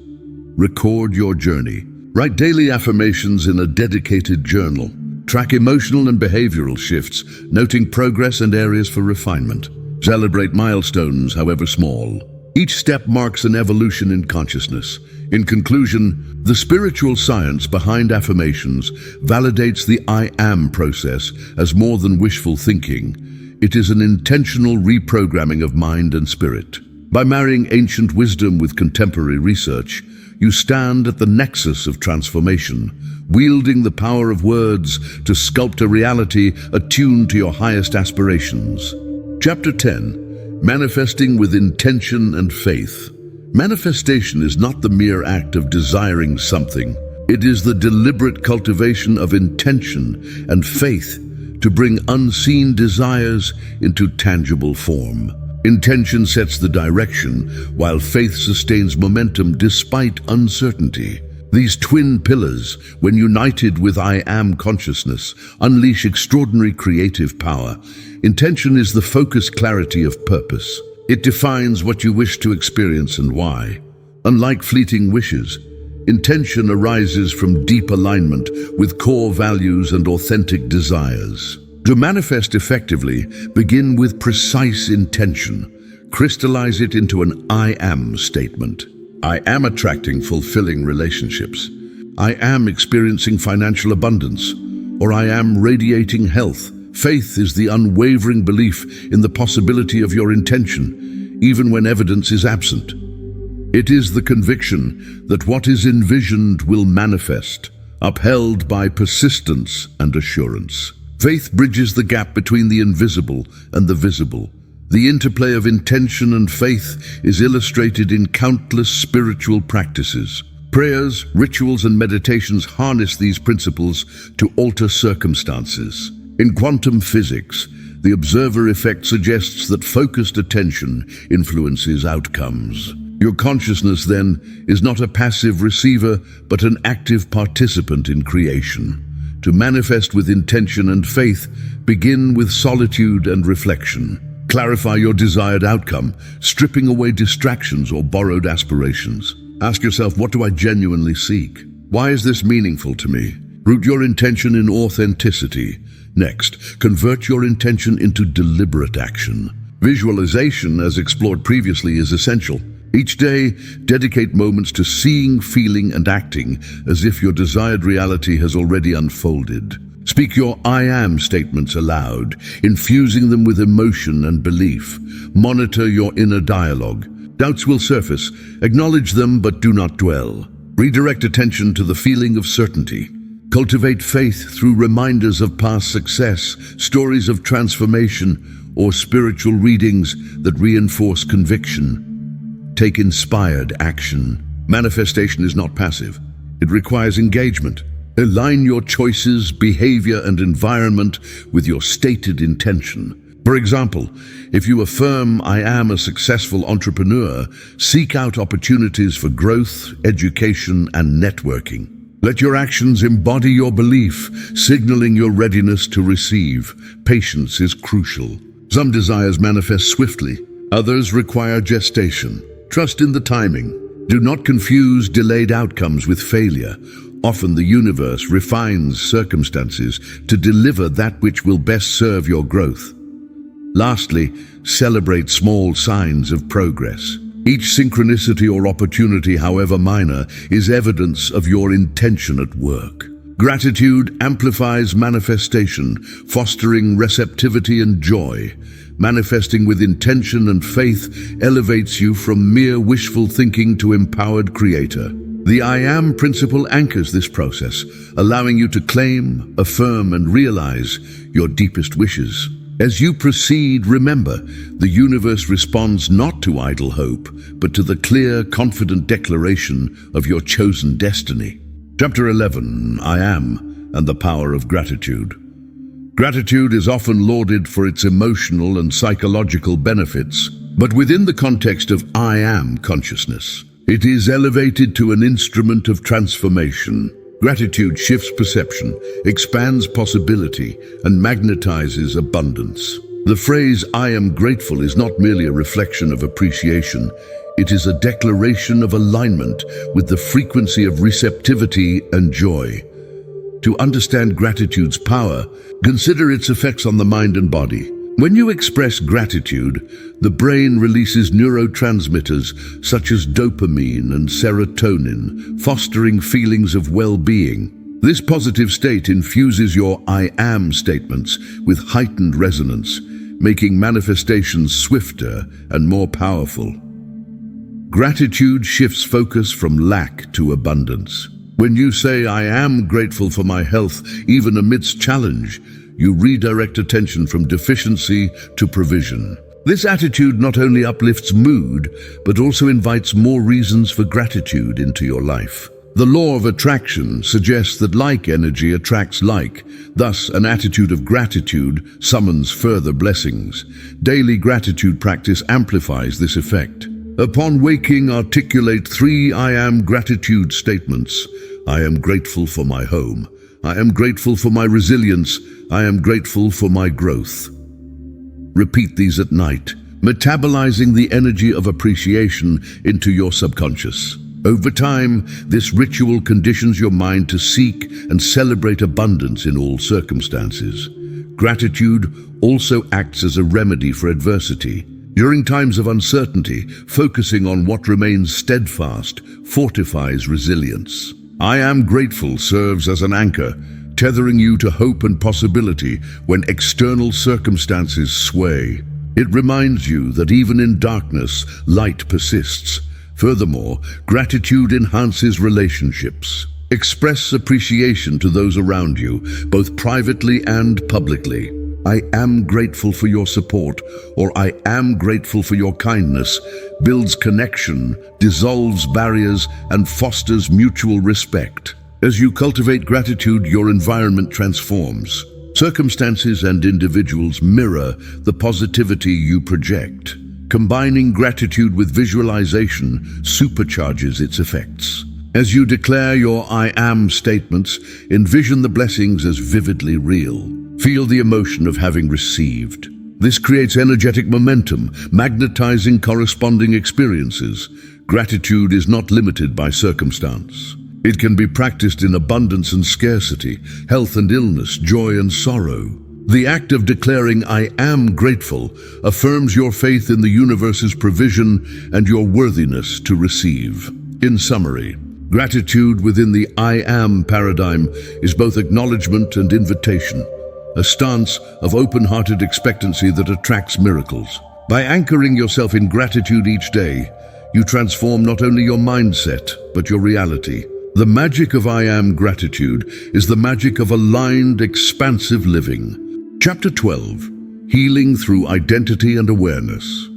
Record your journey. Write daily affirmations in a dedicated journal. Track emotional and behavioral shifts, noting progress and areas for refinement. Celebrate milestones, however small. Each step marks an evolution in consciousness. In conclusion, the spiritual science behind affirmations validates the I am process as more than wishful thinking. It is an intentional reprogramming of mind and spirit. By marrying ancient wisdom with contemporary research, you stand at the nexus of transformation, wielding the power of words to sculpt a reality attuned to your highest aspirations. Chapter 10. Manifesting with Intention and Faith. Manifestation is not the mere act of desiring something. It is the deliberate cultivation of intention and faith to bring unseen desires into tangible form. Intention sets the direction, while faith sustains momentum despite uncertainty. These twin pillars, when united with I am consciousness, unleash extraordinary creative power. Intention is the focused clarity of purpose. It defines what you wish to experience and why. Unlike fleeting wishes, intention arises from deep alignment with core values and authentic desires. To manifest effectively, begin with precise intention. Crystallize it into an I am statement. I am attracting fulfilling relationships. I am experiencing financial abundance. Or I am radiating health. Faith is the unwavering belief in the possibility of your intention, even when evidence is absent. It is the conviction that what is envisioned will manifest, upheld by persistence and assurance. Faith bridges the gap between the invisible and the visible. The interplay of intention and faith is illustrated in countless spiritual practices. Prayers, rituals, and meditations harness these principles to alter circumstances. In quantum physics, the observer effect suggests that focused attention influences outcomes. Your consciousness, then, is not a passive receiver, but an active participant in creation. To manifest with intention and faith, begin with solitude and reflection. Clarify your desired outcome, stripping away distractions or borrowed aspirations. Ask yourself, what do I genuinely seek? Why is this meaningful to me? Root your intention in authenticity. Next, convert your intention into deliberate action. Visualization, as explored previously, is essential. Each day, dedicate moments to seeing, feeling, and acting as if your desired reality has already unfolded. Speak your I am statements aloud, infusing them with emotion and belief. Monitor your inner dialogue. Doubts will surface. Acknowledge them, but do not dwell. Redirect attention to the feeling of certainty. Cultivate faith through reminders of past success, stories of transformation, or spiritual readings that reinforce conviction. Take inspired action. Manifestation is not passive. It requires engagement. Align your choices, behavior, and environment with your stated intention. For example, if you affirm, I am a successful entrepreneur, seek out opportunities for growth, education, and networking. Let your actions embody your belief, signaling your readiness to receive. Patience is crucial. Some desires manifest swiftly. Others require gestation. Trust in the timing. Do not confuse delayed outcomes with failure. Often the universe refines circumstances to deliver that which will best serve your growth. Lastly, celebrate small signs of progress. Each synchronicity or opportunity, however minor, is evidence of your intention at work. Gratitude amplifies manifestation, fostering receptivity and joy. Manifesting with intention and faith elevates you from mere wishful thinking to empowered creator. The I am principle anchors this process, allowing you to claim, affirm, and realize your deepest wishes. As you proceed, remember, the universe responds not to idle hope, but to the clear, confident declaration of your chosen destiny. Chapter 11, I Am, and the Power of Gratitude. Gratitude is often lauded for its emotional and psychological benefits, but within the context of I am consciousness, it is elevated to an instrument of transformation. Gratitude shifts perception, expands possibility, and magnetizes abundance. The phrase, I am grateful, is not merely a reflection of appreciation. It is a declaration of alignment with the frequency of receptivity and joy. To understand gratitude's power, consider its effects on the mind and body. When you express gratitude, the brain releases neurotransmitters such as dopamine and serotonin, fostering feelings of well-being. This positive state infuses your I am statements with heightened resonance, making manifestations swifter and more powerful. Gratitude shifts focus from lack to abundance. When you say, I am grateful for my health, even amidst challenge, you redirect attention from deficiency to provision. This attitude not only uplifts mood, but also invites more reasons for gratitude into your life. The law of attraction suggests that like energy attracts like. Thus, an attitude of gratitude summons further blessings. Daily gratitude practice amplifies this effect. Upon waking, articulate 3 I am gratitude statements. I am grateful for my home. I am grateful for my resilience. I am grateful for my growth. Repeat these at night, metabolizing the energy of appreciation into your subconscious. Over time, this ritual conditions your mind to seek and celebrate abundance in all circumstances. Gratitude also acts as a remedy for adversity. During times of uncertainty, focusing on what remains steadfast fortifies resilience. I am grateful serves as an anchor, tethering you to hope and possibility when external circumstances sway. It reminds you that even in darkness, light persists. Furthermore, gratitude enhances relationships. Express appreciation to those around you, both privately and publicly. I am grateful for your support, or I am grateful for your kindness, builds connection, dissolves barriers, and fosters mutual respect. As you cultivate gratitude, your environment transforms. Circumstances and individuals mirror the positivity you project. Combining gratitude with visualization supercharges its effects. As you declare your I am statements, envision the blessings as vividly real. Feel the emotion of having received. This creates energetic momentum, magnetizing corresponding experiences. Gratitude is not limited by circumstance. It can be practiced in abundance and scarcity, health and illness, joy and sorrow. The act of declaring I am grateful affirms your faith in the universe's provision and your worthiness to receive. In summary, gratitude within the I am paradigm is both acknowledgement and invitation, a stance of open-hearted expectancy that attracts miracles. By anchoring yourself in gratitude each day, you transform not only your mindset, but your reality. The magic of I am gratitude is the magic of aligned, expansive living. Chapter 12, Healing Through Identity and Awareness.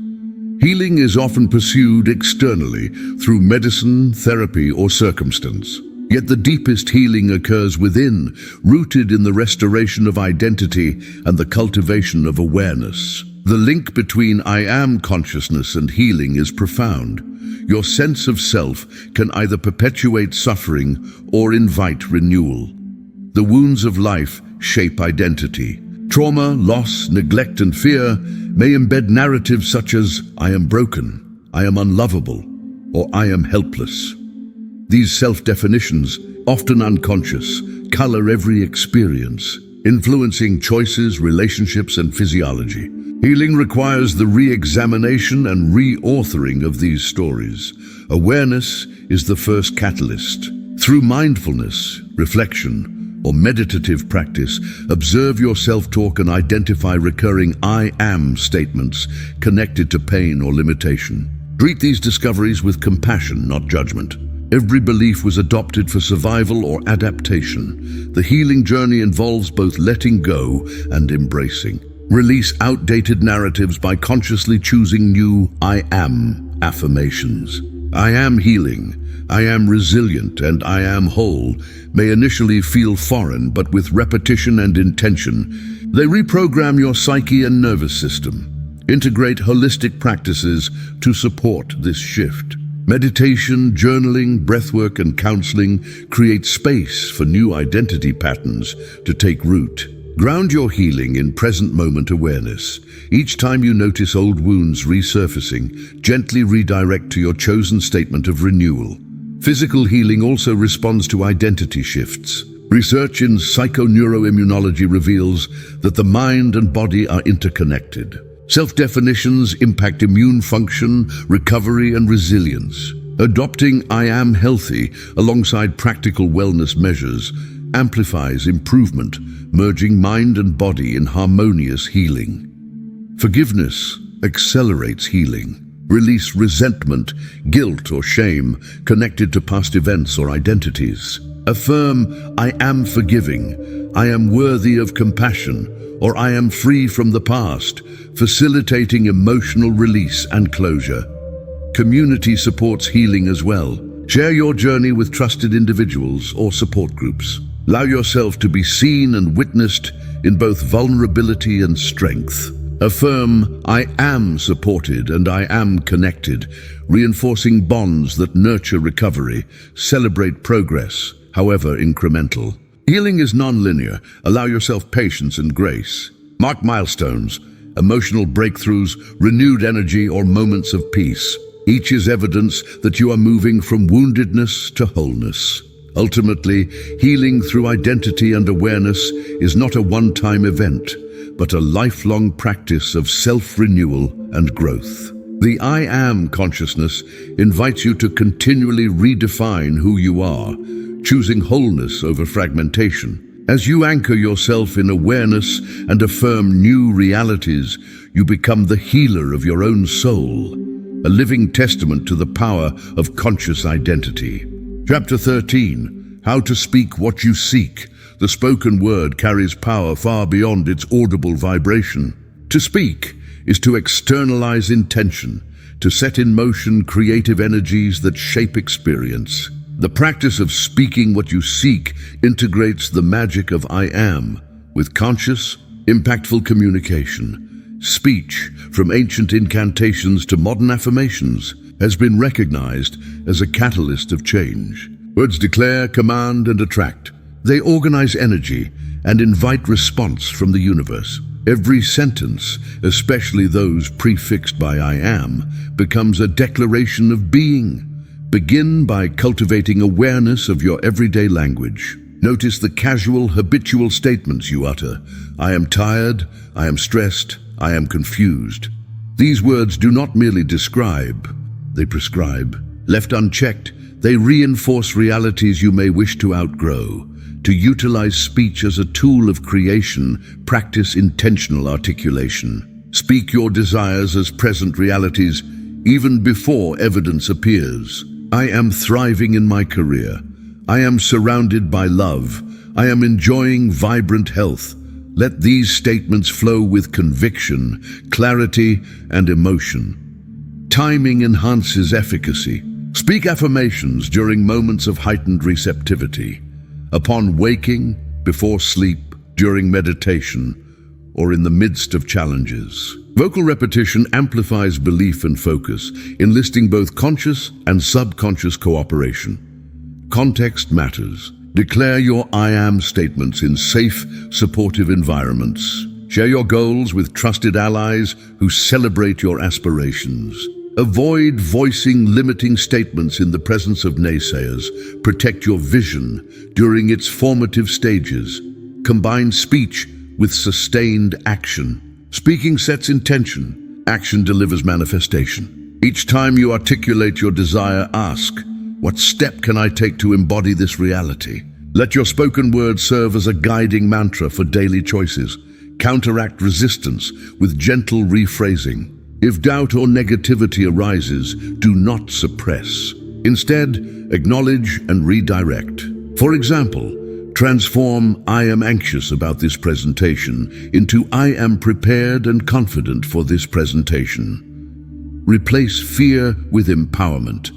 Healing is often pursued externally through medicine, therapy, or circumstance. Yet the deepest healing occurs within, rooted in the restoration of identity and the cultivation of awareness. The link between I am consciousness and healing is profound. Your sense of self can either perpetuate suffering or invite renewal. The wounds of life shape identity. Trauma, loss, neglect, and fear may embed narratives such as I am broken, I am unlovable, or I am helpless. These self-definitions, often unconscious, color every experience, influencing choices, relationships, and physiology. Healing requires the re-examination and re-authoring of these stories. Awareness is the first catalyst. Through mindfulness, reflection, or meditative practice, observe your self-talk and identify recurring I am statements connected to pain or limitation. Treat these discoveries with compassion, not judgment. Every belief was adopted for survival or adaptation. The healing journey involves both letting go and embracing. Release outdated narratives by consciously choosing new I am affirmations. I am healing, I am resilient, and I am whole may initially feel foreign, but with repetition and intention, they reprogram your psyche and nervous system. Integrate holistic practices to support this shift. Meditation, journaling, breathwork, and counseling create space for new identity patterns to take root. Ground your healing in present moment awareness. Each time you notice old wounds resurfacing, gently redirect to your chosen statement of renewal. Physical healing also responds to identity shifts. Research in psychoneuroimmunology reveals that the mind and body are interconnected. Self-definitions impact immune function, recovery, and resilience. Adopting I am healthy alongside practical wellness measures amplifies improvement, merging mind and body in harmonious healing. Forgiveness accelerates healing. Release resentment, guilt, or shame connected to past events or identities. Affirm, I am forgiving, I am worthy of compassion, or I am free from the past, facilitating emotional release and closure. Community supports healing as well. Share your journey with trusted individuals or support groups. Allow yourself to be seen and witnessed in both vulnerability and strength. Affirm, I am supported and I am connected, reinforcing bonds that nurture recovery. Celebrate progress, however incremental. Healing is non-linear. Allow yourself patience and grace. Mark milestones, emotional breakthroughs, renewed energy, or moments of peace. Each is evidence that you are moving from woundedness to wholeness. Ultimately, healing through identity and awareness is not a one-time event, but a lifelong practice of self-renewal and growth. The I am consciousness invites you to continually redefine who you are, choosing wholeness over fragmentation. As you anchor yourself in awareness and affirm new realities, you become the healer of your own soul. a living testament to the power of conscious identity. Chapter 13, How to Speak What You Seek. The spoken word carries power far beyond its audible vibration. To speak is to externalize intention, to set in motion creative energies that shape experience. The practice of speaking what you seek integrates the magic of I am with conscious, impactful communication. Speech, from ancient incantations to modern affirmations, has been recognized as a catalyst of change. Words declare, command, and attract. They organize energy and invite response from the universe. Every sentence, especially those prefixed by I am, becomes a declaration of being. Begin by cultivating awareness of your everyday language. Notice the casual, habitual statements you utter. I am tired, I am stressed, I am confused. These words do not merely describe, they prescribe. Left unchecked, they reinforce realities you may wish to outgrow. To utilize speech as a tool of creation, practice intentional articulation. Speak your desires as present realities, even before evidence appears. I am thriving in my career. I am surrounded by love. I am enjoying vibrant health. Let these statements flow with conviction, clarity, and emotion. Timing enhances efficacy. Speak affirmations during moments of heightened receptivity. Upon waking, before sleep, during meditation, or in the midst of challenges. Vocal repetition amplifies belief and focus, enlisting both conscious and subconscious cooperation. Context matters. Declare your I am statements in safe, supportive environments. Share your goals with trusted allies who celebrate your aspirations. Avoid voicing limiting statements in the presence of naysayers. Protect your vision during its formative stages. Combine speech with sustained action. Speaking sets intention. Action delivers manifestation. Each time you articulate your desire, ask, what step can I take to embody this reality? Let your spoken word serve as a guiding mantra for daily choices. Counteract resistance with gentle rephrasing. If doubt or negativity arises, do not suppress. Instead, acknowledge and redirect. For example, transform I am anxious about this presentation into I am prepared and confident for this presentation. Replace fear with empowerment.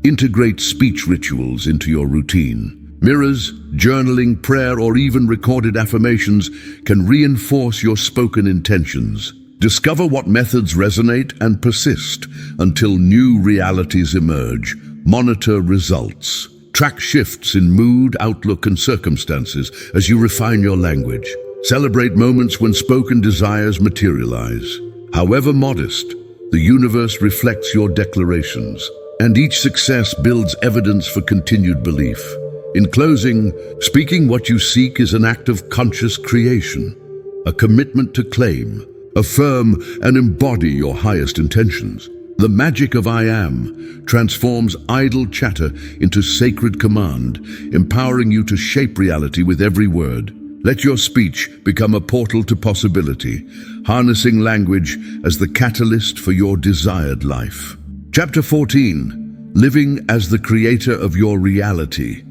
Integrate speech rituals into your routine. Mirrors, journaling, prayer, or even recorded affirmations can reinforce your spoken intentions. Discover what methods resonate and persist until new realities emerge. Monitor results. Track shifts in mood, outlook, and circumstances as you refine your language. Celebrate moments when spoken desires materialize. However modest, the universe reflects your declarations, and each success builds evidence for continued belief. In closing, speaking what you seek is an act of conscious creation, a commitment to claim, affirm, and embody your highest intentions. The magic of I am transforms idle chatter into sacred command, empowering you to shape reality with every word. Let your speech become a portal to possibility, harnessing language as the catalyst for your desired life. Chapter 14, Living as the Creator of Your Reality.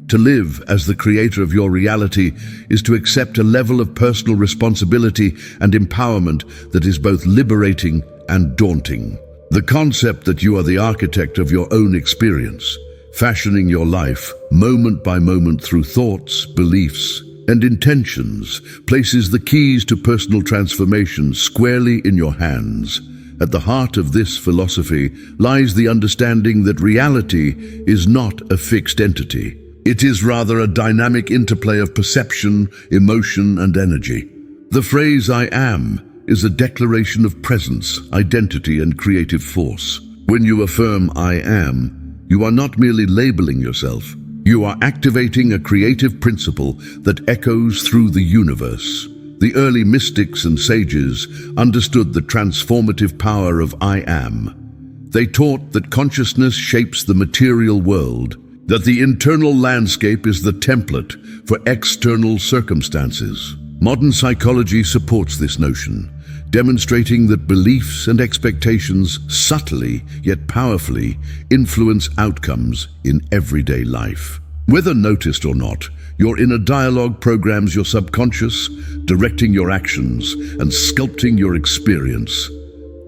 To live as the creator of your reality is to accept a level of personal responsibility and empowerment that is both liberating and daunting. The concept that you are the architect of your own experience, fashioning your life moment by moment through thoughts, beliefs, and intentions, places the keys to personal transformation squarely in your hands. At the heart of this philosophy lies the understanding that reality is not a fixed entity. It is rather a dynamic interplay of perception, emotion, and energy. The phrase I am is a declaration of presence, identity, and creative force. When you affirm I am, you are not merely labeling yourself. You are activating a creative principle that echoes through the universe. The early mystics and sages understood the transformative power of I am. They taught that consciousness shapes the material world, that the internal landscape is the template for external circumstances. Modern psychology supports this notion, demonstrating that beliefs and expectations subtly yet powerfully influence outcomes in everyday life. Whether noticed or not, your inner dialogue programs your subconscious, directing your actions and sculpting your experience.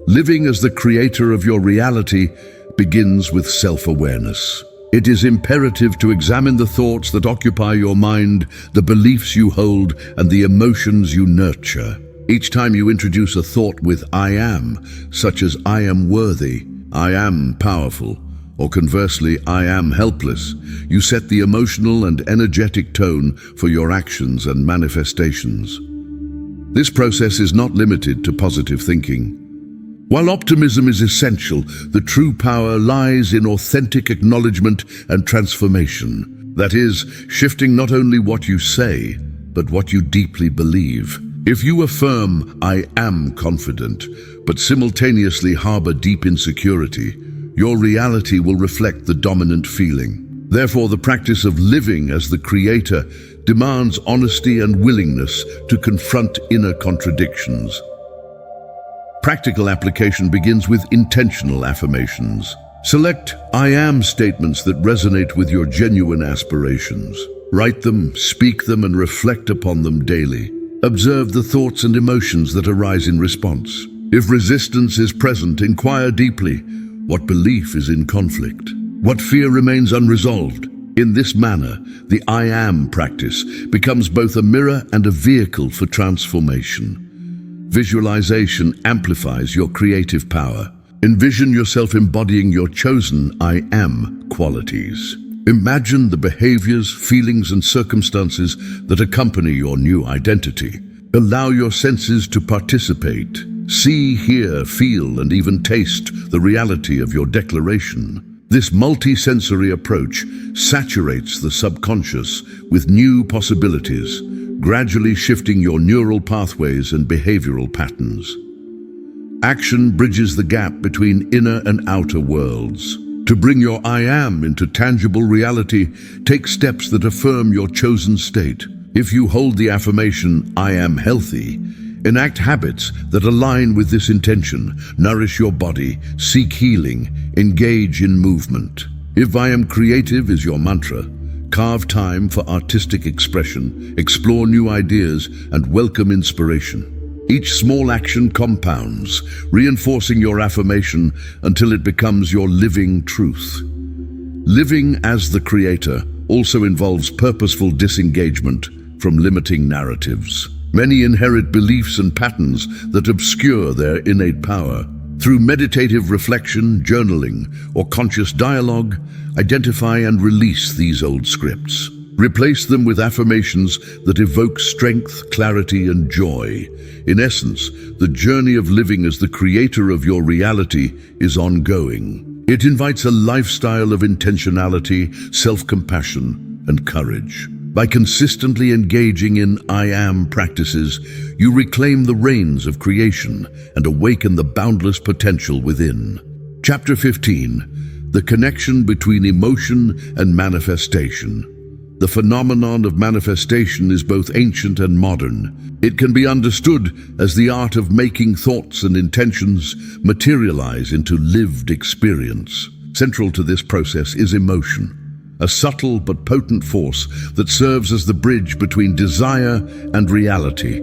Living as the creator of your reality begins with self-awareness. It is imperative to examine the thoughts that occupy your mind, the beliefs you hold, and the emotions you nurture. Each time you introduce a thought with "I am," such as "I am worthy," "I am powerful," or conversely, "I am helpless," you set the emotional and energetic tone for your actions and manifestations. This process is not limited to positive thinking. While optimism is essential, the true power lies in authentic acknowledgement and transformation. That is, shifting not only what you say, but what you deeply believe. If you affirm, "I am confident," but simultaneously harbor deep insecurity, your reality will reflect the dominant feeling. Therefore, the practice of living as the creator demands honesty and willingness to confront inner contradictions. Practical application begins with intentional affirmations. Select "I am" statements that resonate with your genuine aspirations. Write them, speak them, and reflect upon them daily. Observe the thoughts and emotions that arise in response. If resistance is present, inquire deeply. What belief is in conflict? What fear remains unresolved? In this manner, the "I am" practice becomes both a mirror and a vehicle for transformation. Visualization amplifies your creative power. Envision yourself embodying your chosen "I am" qualities. Imagine the behaviors, feelings, and circumstances that accompany your new identity. Allow your senses to participate. See, hear, feel, and even taste the reality of your declaration. This multi-sensory approach saturates the subconscious with new possibilities, gradually shifting your neural pathways and behavioral patterns. Action bridges the gap between inner and outer worlds. To bring your "I am" into tangible reality, take steps that affirm your chosen state. If you hold the affirmation, "I am healthy," enact habits that align with this intention. Nourish your body, seek healing, engage in movement. If "I am creative" is your mantra, carve time for artistic expression, explore new ideas, and welcome inspiration. Each small action compounds, reinforcing your affirmation until it becomes your living truth. Living as the creator also involves purposeful disengagement from limiting narratives. Many inherit beliefs and patterns that obscure their innate power. Through meditative reflection, journaling, or conscious dialogue, identify and release these old scripts. Replace them with affirmations that evoke strength, clarity, and joy. In essence, the journey of living as the creator of your reality is ongoing. It invites a lifestyle of intentionality, self-compassion, and courage. By consistently engaging in "I am" practices, you reclaim the reins of creation and awaken the boundless potential within. Chapter 15: The connection between emotion and manifestation. The phenomenon of manifestation is both ancient and modern. It can be understood as the art of making thoughts and intentions materialize into lived experience. Central to this process is emotion, a subtle but potent force that serves as the bridge between desire and reality.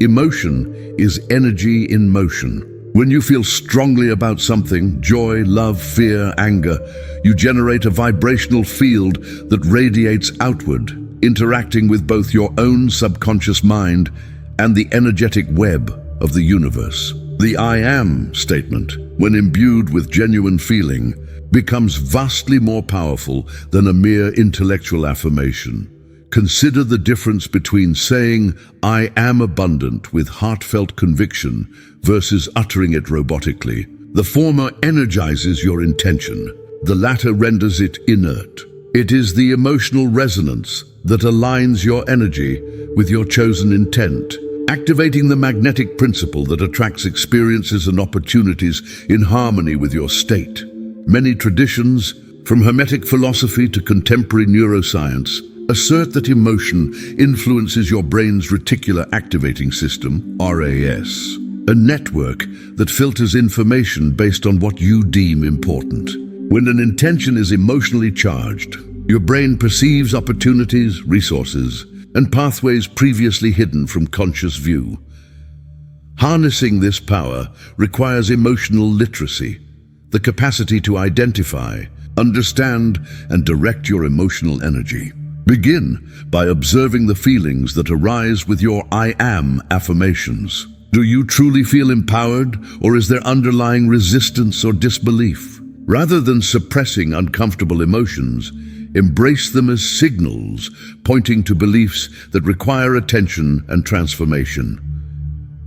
Emotion is energy in motion. When you feel strongly about something, joy, love, fear, anger, you generate a vibrational field that radiates outward, interacting with both your own subconscious mind and the energetic web of the universe. The "I am" statement, when imbued with genuine feeling, becomes vastly more powerful than a mere intellectual affirmation. Consider the difference between saying "I am abundant" with heartfelt conviction versus uttering it robotically. The former energizes your intention, the latter renders it inert. It is the emotional resonance that aligns your energy with your chosen intent, activating the magnetic principle that attracts experiences and opportunities in harmony with your state. Many traditions, from Hermetic philosophy to contemporary neuroscience, assert that emotion influences your brain's reticular activating system, RAS. a network that filters information based on what you deem important. When an intention is emotionally charged, your brain perceives opportunities, resources, and pathways previously hidden from conscious view. Harnessing this power requires emotional literacy, the capacity to identify, understand, and direct your emotional energy. Begin by observing the feelings that arise with your I am affirmations. Do you truly feel empowered, or is there underlying resistance or disbelief? Rather than suppressing uncomfortable emotions, embrace them as signals pointing to beliefs that require attention and transformation.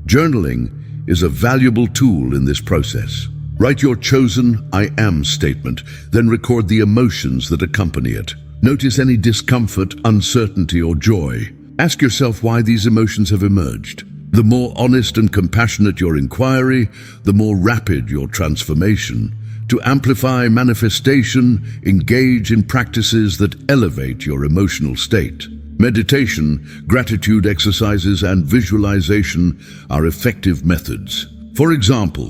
Journaling is a valuable tool in this process. Write your chosen I am statement, then record the emotions that accompany it. Notice any discomfort, uncertainty, or joy. Ask yourself why these emotions have emerged. The more honest and compassionate your inquiry, the more rapid your transformation. To amplify manifestation, engage in practices that elevate your emotional state. Meditation, gratitude exercises, and visualization are effective methods. For example,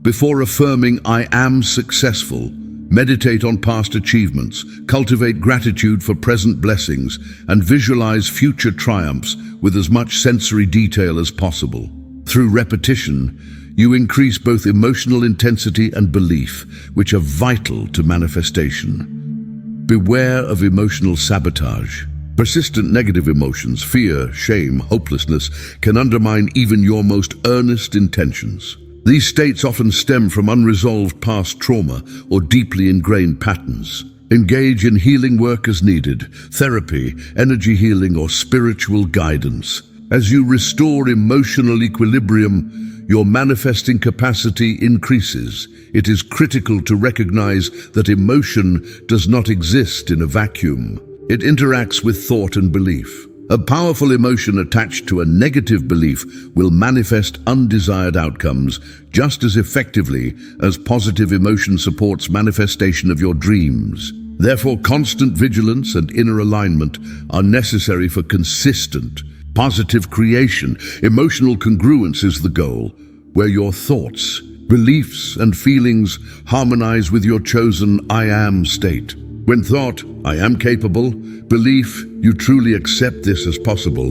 before affirming I am successful, meditate on past achievements, cultivate gratitude for present blessings, and visualize future triumphs with as much sensory detail as possible. Through repetition, you increase both emotional intensity and belief, which are vital to manifestation. Beware of emotional sabotage. Persistent negative emotions, fear, shame, hopelessness, can undermine even your most earnest intentions. These states often stem from unresolved past trauma or deeply ingrained patterns. Engage in healing work as needed, therapy, energy healing, or spiritual guidance. As you restore emotional equilibrium, your manifesting capacity increases. It is critical to recognize that emotion does not exist in a vacuum. It interacts with thought and belief. A powerful emotion attached to a negative belief will manifest undesired outcomes just as effectively as positive emotion supports manifestation of your dreams. Therefore, constant vigilance and inner alignment are necessary for consistent, positive creation. Emotional congruence is the goal, where your thoughts, beliefs, and feelings harmonize with your chosen I am state. When thought, I am capable, belief, you truly accept this as possible,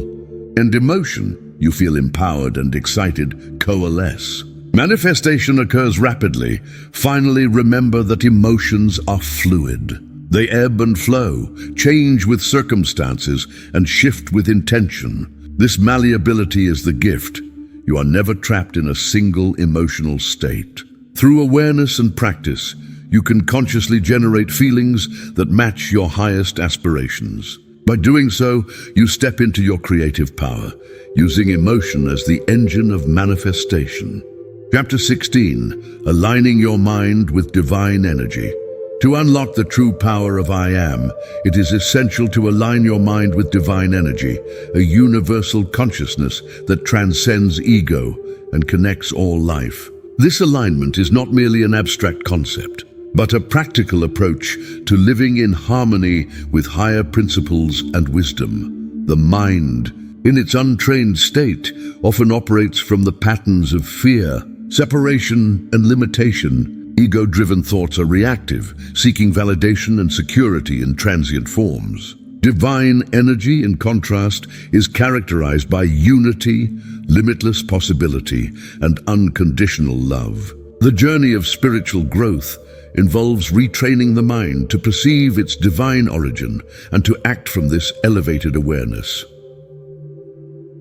and emotion, you feel empowered and excited, coalesce. Manifestation occurs rapidly. Finally, remember that emotions are fluid. They ebb and flow, change with circumstances, and shift with intention. This malleability is the gift. You are never trapped in a single emotional state. Through awareness and practice, you can consciously generate feelings that match your highest aspirations. By doing so, you step into your creative power, using emotion as the engine of manifestation. Chapter 16, Aligning Your Mind with Divine Energy. To unlock the true power of I am, it is essential to align your mind with divine energy, a universal consciousness that transcends ego and connects all life. This alignment is not merely an abstract concept, but a practical approach to living in harmony with higher principles and wisdom. The mind, in its untrained state, often operates from the patterns of fear, separation, and limitation. Ego-driven thoughts are reactive, seeking validation and security in transient forms. Divine energy, in contrast, is characterized by unity, limitless possibility, and unconditional love. The journey of spiritual growth involves retraining the mind to perceive its divine origin and to act from this elevated awareness.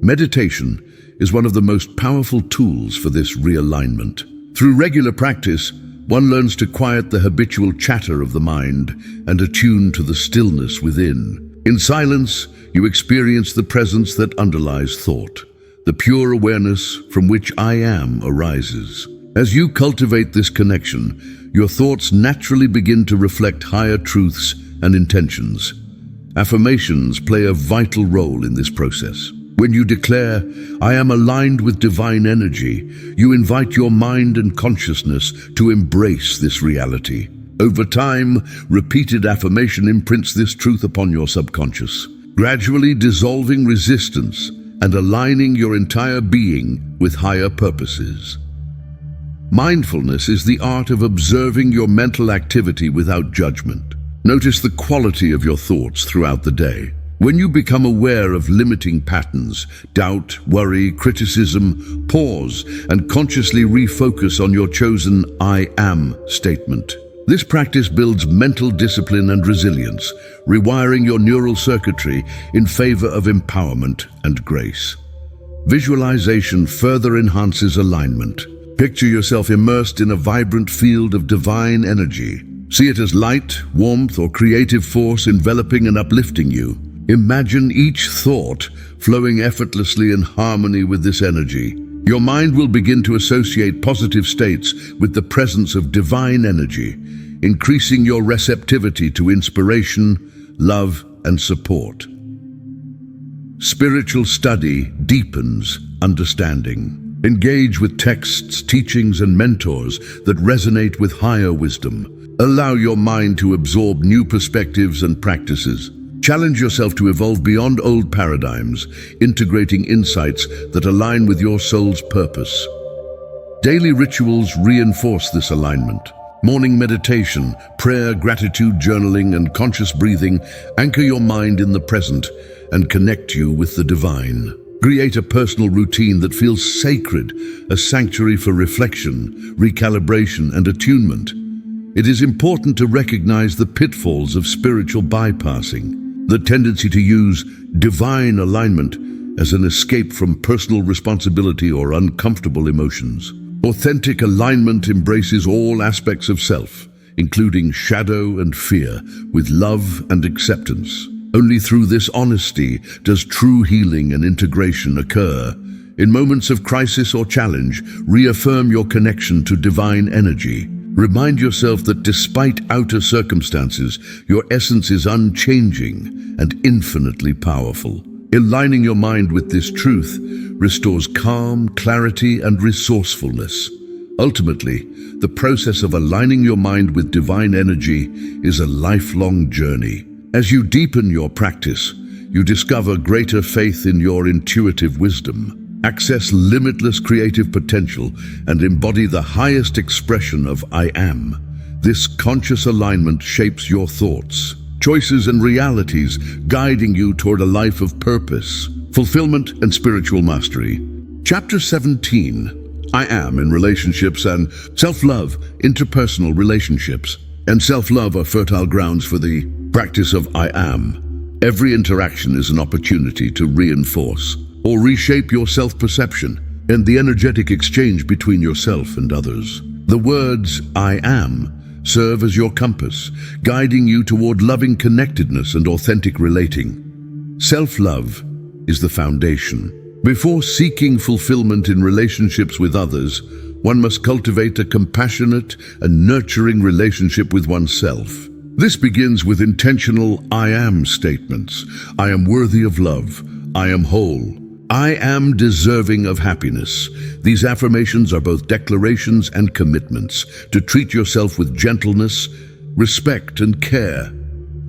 Meditation is one of the most powerful tools for this realignment. Through regular practice, one learns to quiet the habitual chatter of the mind and attune to the stillness within. In silence, you experience the presence that underlies thought, the pure awareness from which I am arises. As you cultivate this connection, your thoughts naturally begin to reflect higher truths and intentions. Affirmations play a vital role in this process. When you declare, I am aligned with divine energy, you invite your mind and consciousness to embrace this reality. Over time, repeated affirmation imprints this truth upon your subconscious, gradually dissolving resistance and aligning your entire being with higher purposes. Mindfulness is the art of observing your mental activity without judgment. Notice the quality of your thoughts throughout the day. When you become aware of limiting patterns, doubt, worry, criticism, pause and consciously refocus on your chosen "I am" statement. This practice builds mental discipline and resilience, rewiring your neural circuitry in favor of empowerment and grace. Visualization further enhances alignment. Picture yourself immersed in a vibrant field of divine energy. See it as light, warmth, or creative force enveloping and uplifting you. Imagine each thought flowing effortlessly in harmony with this energy. Your mind will begin to associate positive states with the presence of divine energy, increasing your receptivity to inspiration, love, and support. Spiritual study deepens understanding. Engage with texts, teachings, and mentors that resonate with higher wisdom. Allow your mind to absorb new perspectives and practices. Challenge yourself to evolve beyond old paradigms, integrating insights that align with your soul's purpose. Daily rituals reinforce this alignment. Morning meditation, prayer, gratitude, journaling, and conscious breathing anchor your mind in the present and connect you with the divine. Create a personal routine that feels sacred, a sanctuary for reflection, recalibration, and attunement. It is important to recognize the pitfalls of spiritual bypassing, the tendency to use divine alignment as an escape from personal responsibility or uncomfortable emotions. Authentic alignment embraces all aspects of self, including shadow and fear, with love and acceptance. Only through this honesty does true healing and integration occur. In moments of crisis or challenge, reaffirm your connection to divine energy. Remind yourself that despite outer circumstances, your essence is unchanging and infinitely powerful. Aligning your mind with this truth restores calm, clarity, and resourcefulness. Ultimately, the process of aligning your mind with divine energy is a lifelong journey. As you deepen your practice, you discover greater faith in your intuitive wisdom, access limitless creative potential, and embody the highest expression of I am. This conscious alignment shapes your thoughts, choices, and realities, guiding you toward a life of purpose, fulfillment, and spiritual mastery. Chapter 17, I am in relationships and self-love, interpersonal relationships. And self-love are fertile grounds for the practice of I am. Every interaction is an opportunity to reinforce or reshape your self-perception and the energetic exchange between yourself and others. The words I am serve as your compass, guiding you toward loving connectedness and authentic relating. Self-love is the foundation. Before seeking fulfillment in relationships with others, one must cultivate a compassionate and nurturing relationship with oneself. This begins with intentional I am statements. I am worthy of love. I am whole. I am deserving of happiness. These affirmations are both declarations and commitments to treat yourself with gentleness, respect, and care.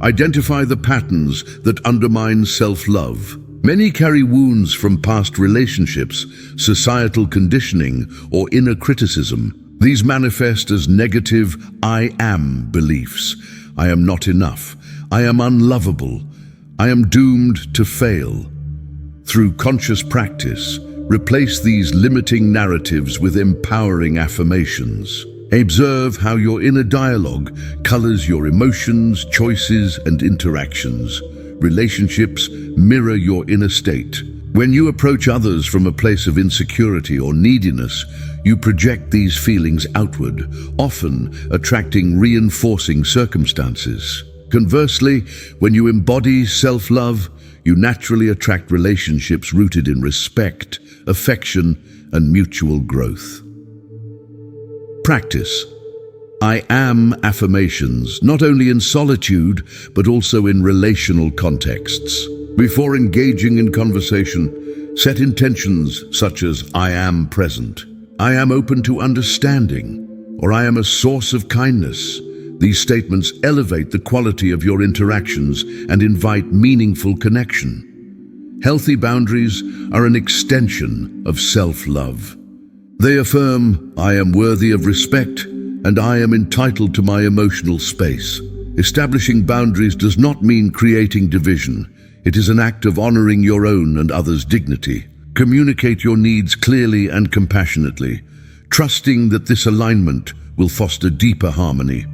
Identify the patterns that undermine self-love. Many carry wounds from past relationships, societal conditioning, or inner criticism. These manifest as negative I am beliefs. I am not enough. I am unlovable. I am doomed to fail. Through conscious practice, replace these limiting narratives with empowering affirmations. Observe how your inner dialogue colors your emotions, choices, and interactions. Relationships mirror your inner state. When you approach others from a place of insecurity or neediness, you project these feelings outward, often attracting reinforcing circumstances. Conversely, when you embody self-love, you naturally attract relationships rooted in respect, affection, and mutual growth. Practice I am affirmations, not only in solitude, but also in relational contexts. Before engaging in conversation, set intentions such as I am present, I am open to understanding, or I am a source of kindness. These statements elevate the quality of your interactions and invite meaningful connection. Healthy boundaries are an extension of self-love. They affirm, I am worthy of respect and I am entitled to my emotional space. Establishing boundaries does not mean creating division. It is an act of honoring your own and others' dignity. Communicate your needs clearly and compassionately, trusting that this alignment will foster deeper harmony.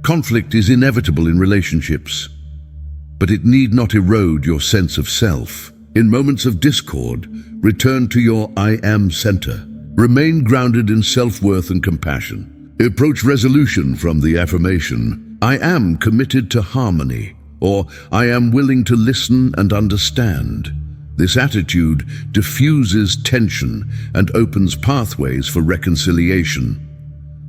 Conflict is inevitable in relationships, but it need not erode your sense of self. In moments of discord, return to your I am center. Remain grounded in self-worth and compassion. Approach resolution from the affirmation, I am committed to harmony, or I am willing to listen and understand. This attitude diffuses tension and opens pathways for reconciliation.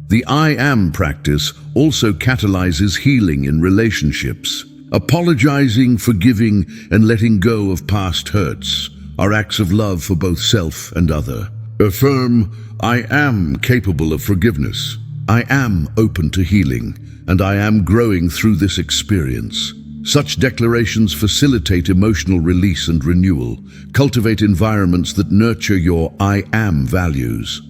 The I am practice also catalyzes healing in relationships. Apologizing, forgiving, and letting go of past hurts are acts of love for both self and other. Affirm, I am capable of forgiveness. I am open to healing, and I am growing through this experience. Such declarations facilitate emotional release and renewal. Cultivate environments that nurture your I am values.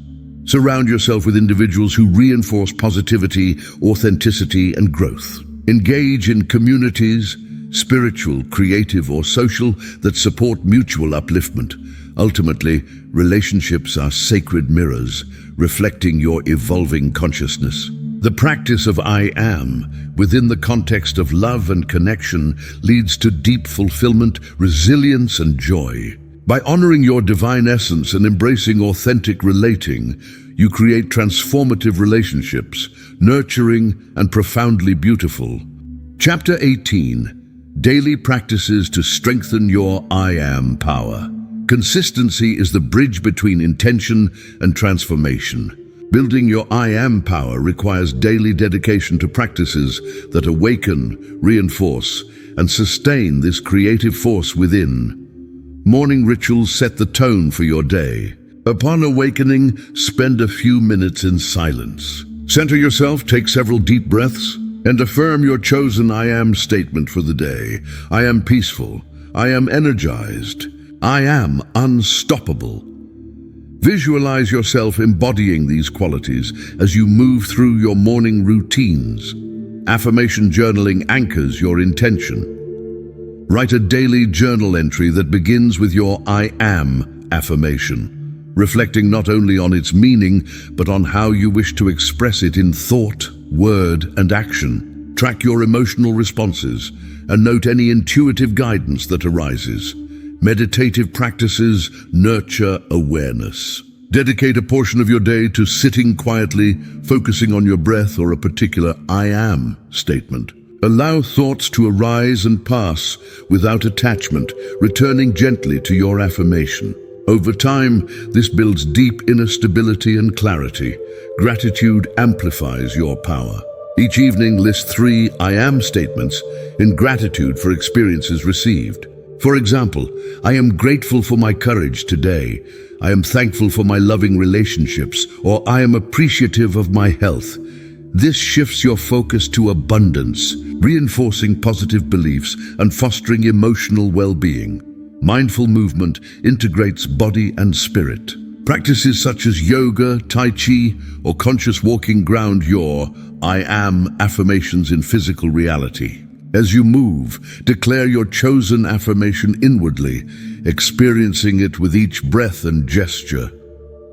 Surround yourself with individuals who reinforce positivity, authenticity, and growth. Engage in communities, spiritual, creative, or social, that support mutual upliftment. Ultimately, relationships are sacred mirrors, reflecting your evolving consciousness. The practice of I am, within the context of love and connection, leads to deep fulfillment, resilience, and joy. By honoring your divine essence and embracing authentic relating, you create transformative relationships, nurturing and profoundly beautiful. Chapter 18. Daily Practices to Strengthen Your I Am Power. Consistency is the bridge between intention and transformation. Building your I Am power requires daily dedication to practices that awaken, reinforce, and sustain this creative force within. Morning rituals set the tone for your day. Upon awakening, spend a few minutes in silence. Center yourself, take several deep breaths, and affirm your chosen I am statement for the day. I am peaceful. I am energized. I am unstoppable. Visualize yourself embodying these qualities as you move through your morning routines. Affirmation journaling anchors your intention. Write a daily journal entry that begins with your I am affirmation, reflecting not only on its meaning, but on how you wish to express it in thought, word, and action. Track your emotional responses and note any intuitive guidance that arises. Meditative practices nurture awareness. Dedicate a portion of your day to sitting quietly, focusing on your breath or a particular I am statement. Allow thoughts to arise and pass without attachment, returning gently to your affirmation. Over time, this builds deep inner stability and clarity. Gratitude amplifies your power. Each evening, list 3 I am statements in gratitude for experiences received. For example, I am grateful for my courage today. I am thankful for my loving relationships, or I am appreciative of my health. This shifts your focus to abundance, reinforcing positive beliefs and fostering emotional well-being. Mindful movement integrates body and spirit. Practices such as yoga, tai chi, or conscious walking ground your I am affirmations in physical reality. As you move, declare your chosen affirmation inwardly, experiencing it with each breath and gesture.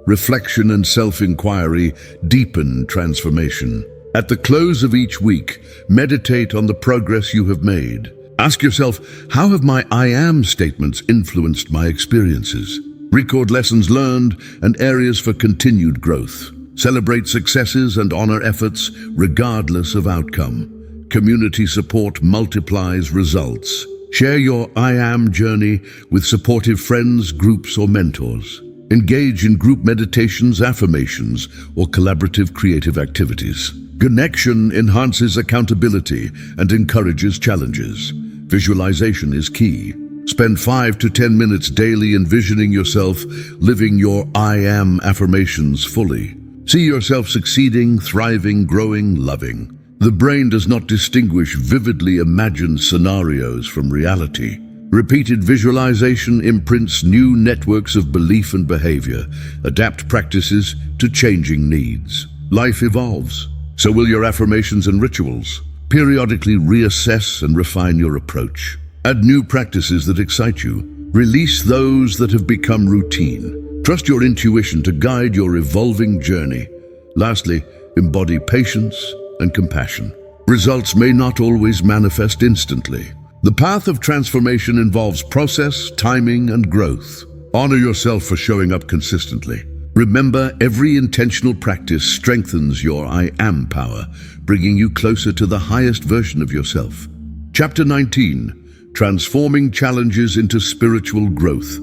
Reflection and self-inquiry deepen transformation. At the close of each week, meditate on the progress you have made. Ask yourself, how have my I am statements influenced my experiences? Record lessons learned and areas for continued growth. Celebrate successes and honor efforts regardless of outcome. Community support multiplies results. Share your I am journey with supportive friends, groups, or mentors. Engage in group meditations, affirmations, or collaborative creative activities. Connection enhances accountability and encourages challenges. Visualization is key. Spend 5 to 10 minutes daily envisioning yourself living your I am affirmations fully. See yourself succeeding, thriving, growing, loving. The brain does not distinguish vividly imagined scenarios from reality. Repeated visualization imprints new networks of belief and behavior. Adapt practices to changing needs. Life evolves. So will your affirmations and rituals. Periodically reassess and refine your approach. Add new practices that excite you. Release those that have become routine. Trust your intuition to guide your evolving journey. Lastly, embody patience and compassion. Results may not always manifest instantly. The path of transformation involves process, timing, and growth. Honor yourself for showing up consistently. Remember, every intentional practice strengthens your I am power, bringing you closer to the highest version of yourself. Chapter 19. Transforming challenges into spiritual growth.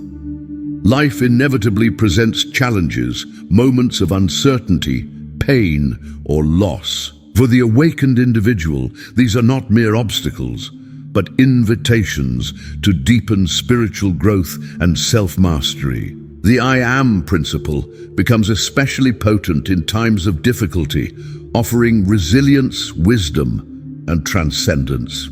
Life inevitably presents challenges, moments of uncertainty, pain, or loss. For the awakened individual, these are not mere obstacles, but invitations to deepen spiritual growth and self-mastery. The I am principle becomes especially potent in times of difficulty, offering resilience, wisdom, and transcendence.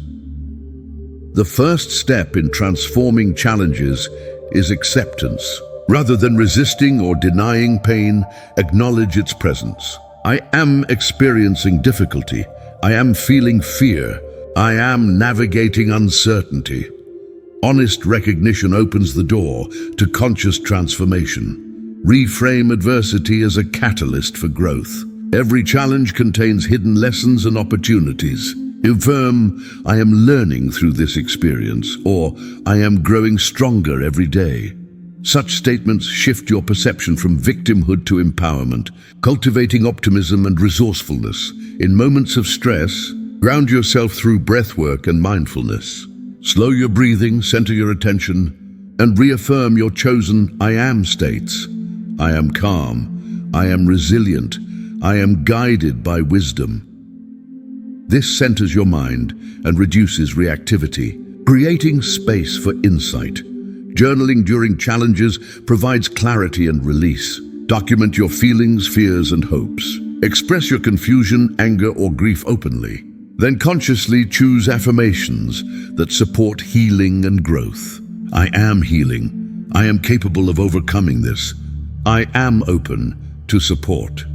The first step in transforming challenges is acceptance. Rather than resisting or denying pain, acknowledge its presence. I am experiencing difficulty. I am feeling fear. I am navigating uncertainty. Honest recognition opens the door to conscious transformation. Reframe adversity as a catalyst for growth. Every challenge contains hidden lessons and opportunities. Affirm, I am learning through this experience, or I am growing stronger every day. Such statements shift your perception from victimhood to empowerment, cultivating optimism and resourcefulness. In moments of stress, ground yourself through breathwork and mindfulness. Slow your breathing, center your attention, and reaffirm your chosen I am states. I am calm. I am resilient. I am guided by wisdom. This centers your mind and reduces reactivity, creating space for insight. Journaling during challenges provides clarity and release. Document your feelings, fears, and hopes. Express your confusion, anger, or grief openly. Then consciously choose affirmations that support healing and growth. I am healing. I am capable of overcoming this. I am open to support.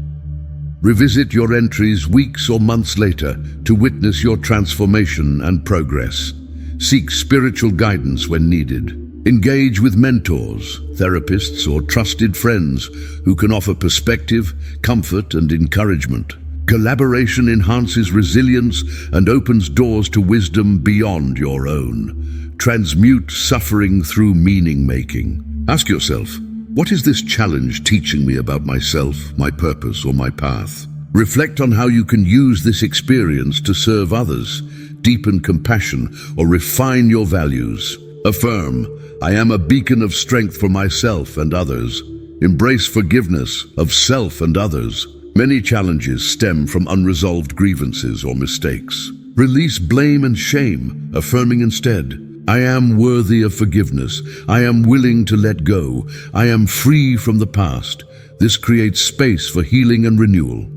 Revisit your entries weeks or months later to witness your transformation and progress. Seek spiritual guidance when needed. Engage with mentors, therapists, or trusted friends who can offer perspective, comfort, and encouragement. Collaboration enhances resilience and opens doors to wisdom beyond your own. Transmute suffering through meaning-making. Ask yourself, what is this challenge teaching me about myself, my purpose, or my path? Reflect on how you can use this experience to serve others, deepen compassion, or refine your values. Affirm, I am a beacon of strength for myself and others. Embrace forgiveness of self and others. Many challenges stem from unresolved grievances or mistakes. Release blame and shame, affirming instead, I am worthy of forgiveness. I am willing to let go. I am free from the past. This creates space for healing and renewal.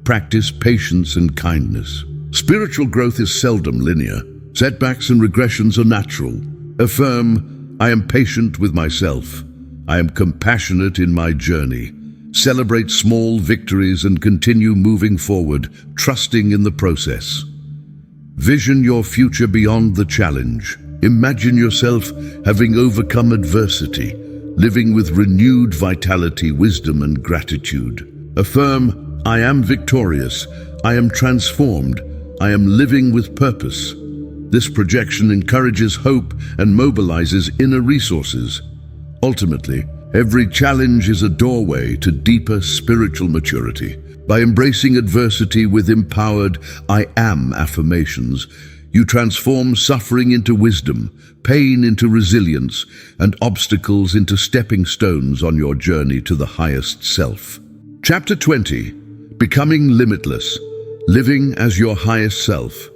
Practice patience and kindness. Spiritual growth is seldom linear. Setbacks and regressions are natural. Affirm, I am patient with myself. I am compassionate in my journey. Celebrate small victories and continue moving forward, trusting in the process. Vision your future beyond the challenge. Imagine yourself having overcome adversity, living with renewed vitality, wisdom, and gratitude. Affirm, I am victorious. I am transformed. I am living with purpose. This projection encourages hope and mobilizes inner resources. Ultimately, every challenge is a doorway to deeper spiritual maturity. By embracing adversity with empowered I am affirmations, you transform suffering into wisdom, pain into resilience, and obstacles into stepping stones on your journey to the highest self. Chapter 20. Becoming Limitless. Living as your highest self.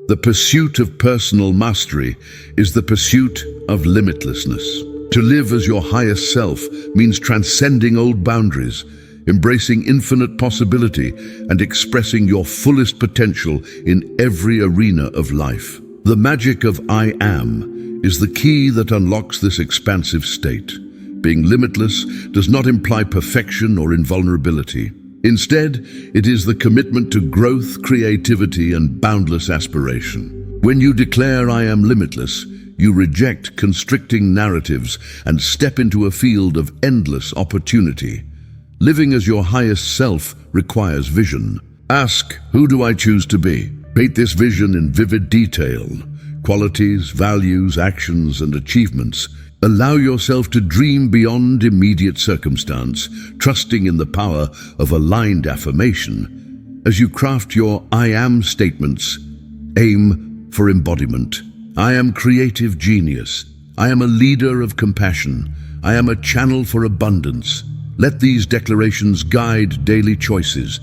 The pursuit of personal mastery is the pursuit of limitlessness. To live as your highest self means transcending old boundaries, embracing infinite possibility, and expressing your fullest potential in every arena of life. The magic of I am is the key that unlocks this expansive state. Being limitless does not imply perfection or invulnerability. Instead, it is the commitment to growth, creativity, and boundless aspiration. When you declare I am limitless, you reject constricting narratives and step into a field of endless opportunity. Living as your highest self requires vision. Ask, who do I choose to be? Paint this vision in vivid detail. Qualities, values, actions, and achievements. Allow yourself to dream beyond immediate circumstance, trusting in the power of aligned affirmation. As you craft your I am statements, aim for embodiment. I am creative genius. I am a leader of compassion. I am a channel for abundance. Let these declarations guide daily choices,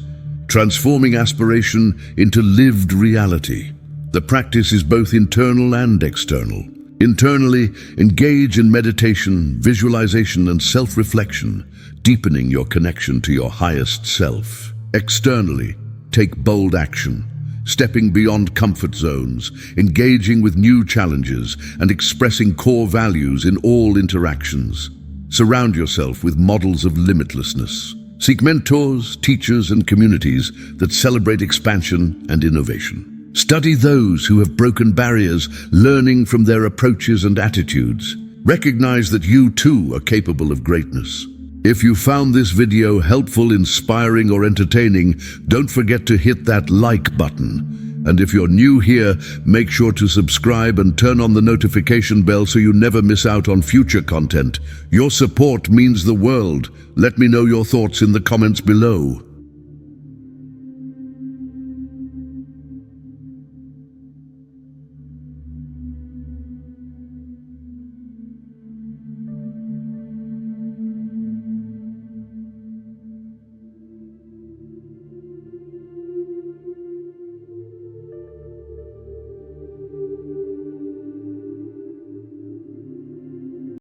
transforming aspiration into lived reality. The practice is both internal and external. Internally, engage in meditation, visualization, and self-reflection, deepening your connection to your highest self. Externally, take bold action, stepping beyond comfort zones, engaging with new challenges, and expressing core values in all interactions. Surround yourself with models of limitlessness. Seek mentors, teachers, and communities that celebrate expansion and innovation. Study those who have broken barriers, learning from their approaches and attitudes. Recognize that you too are capable of greatness. If you found this video helpful, inspiring, or entertaining, don't forget to hit that like button. And if you're new here, make sure to subscribe and turn on the notification bell so you never miss out on future content. Your support means the world. Let me know your thoughts in the comments below.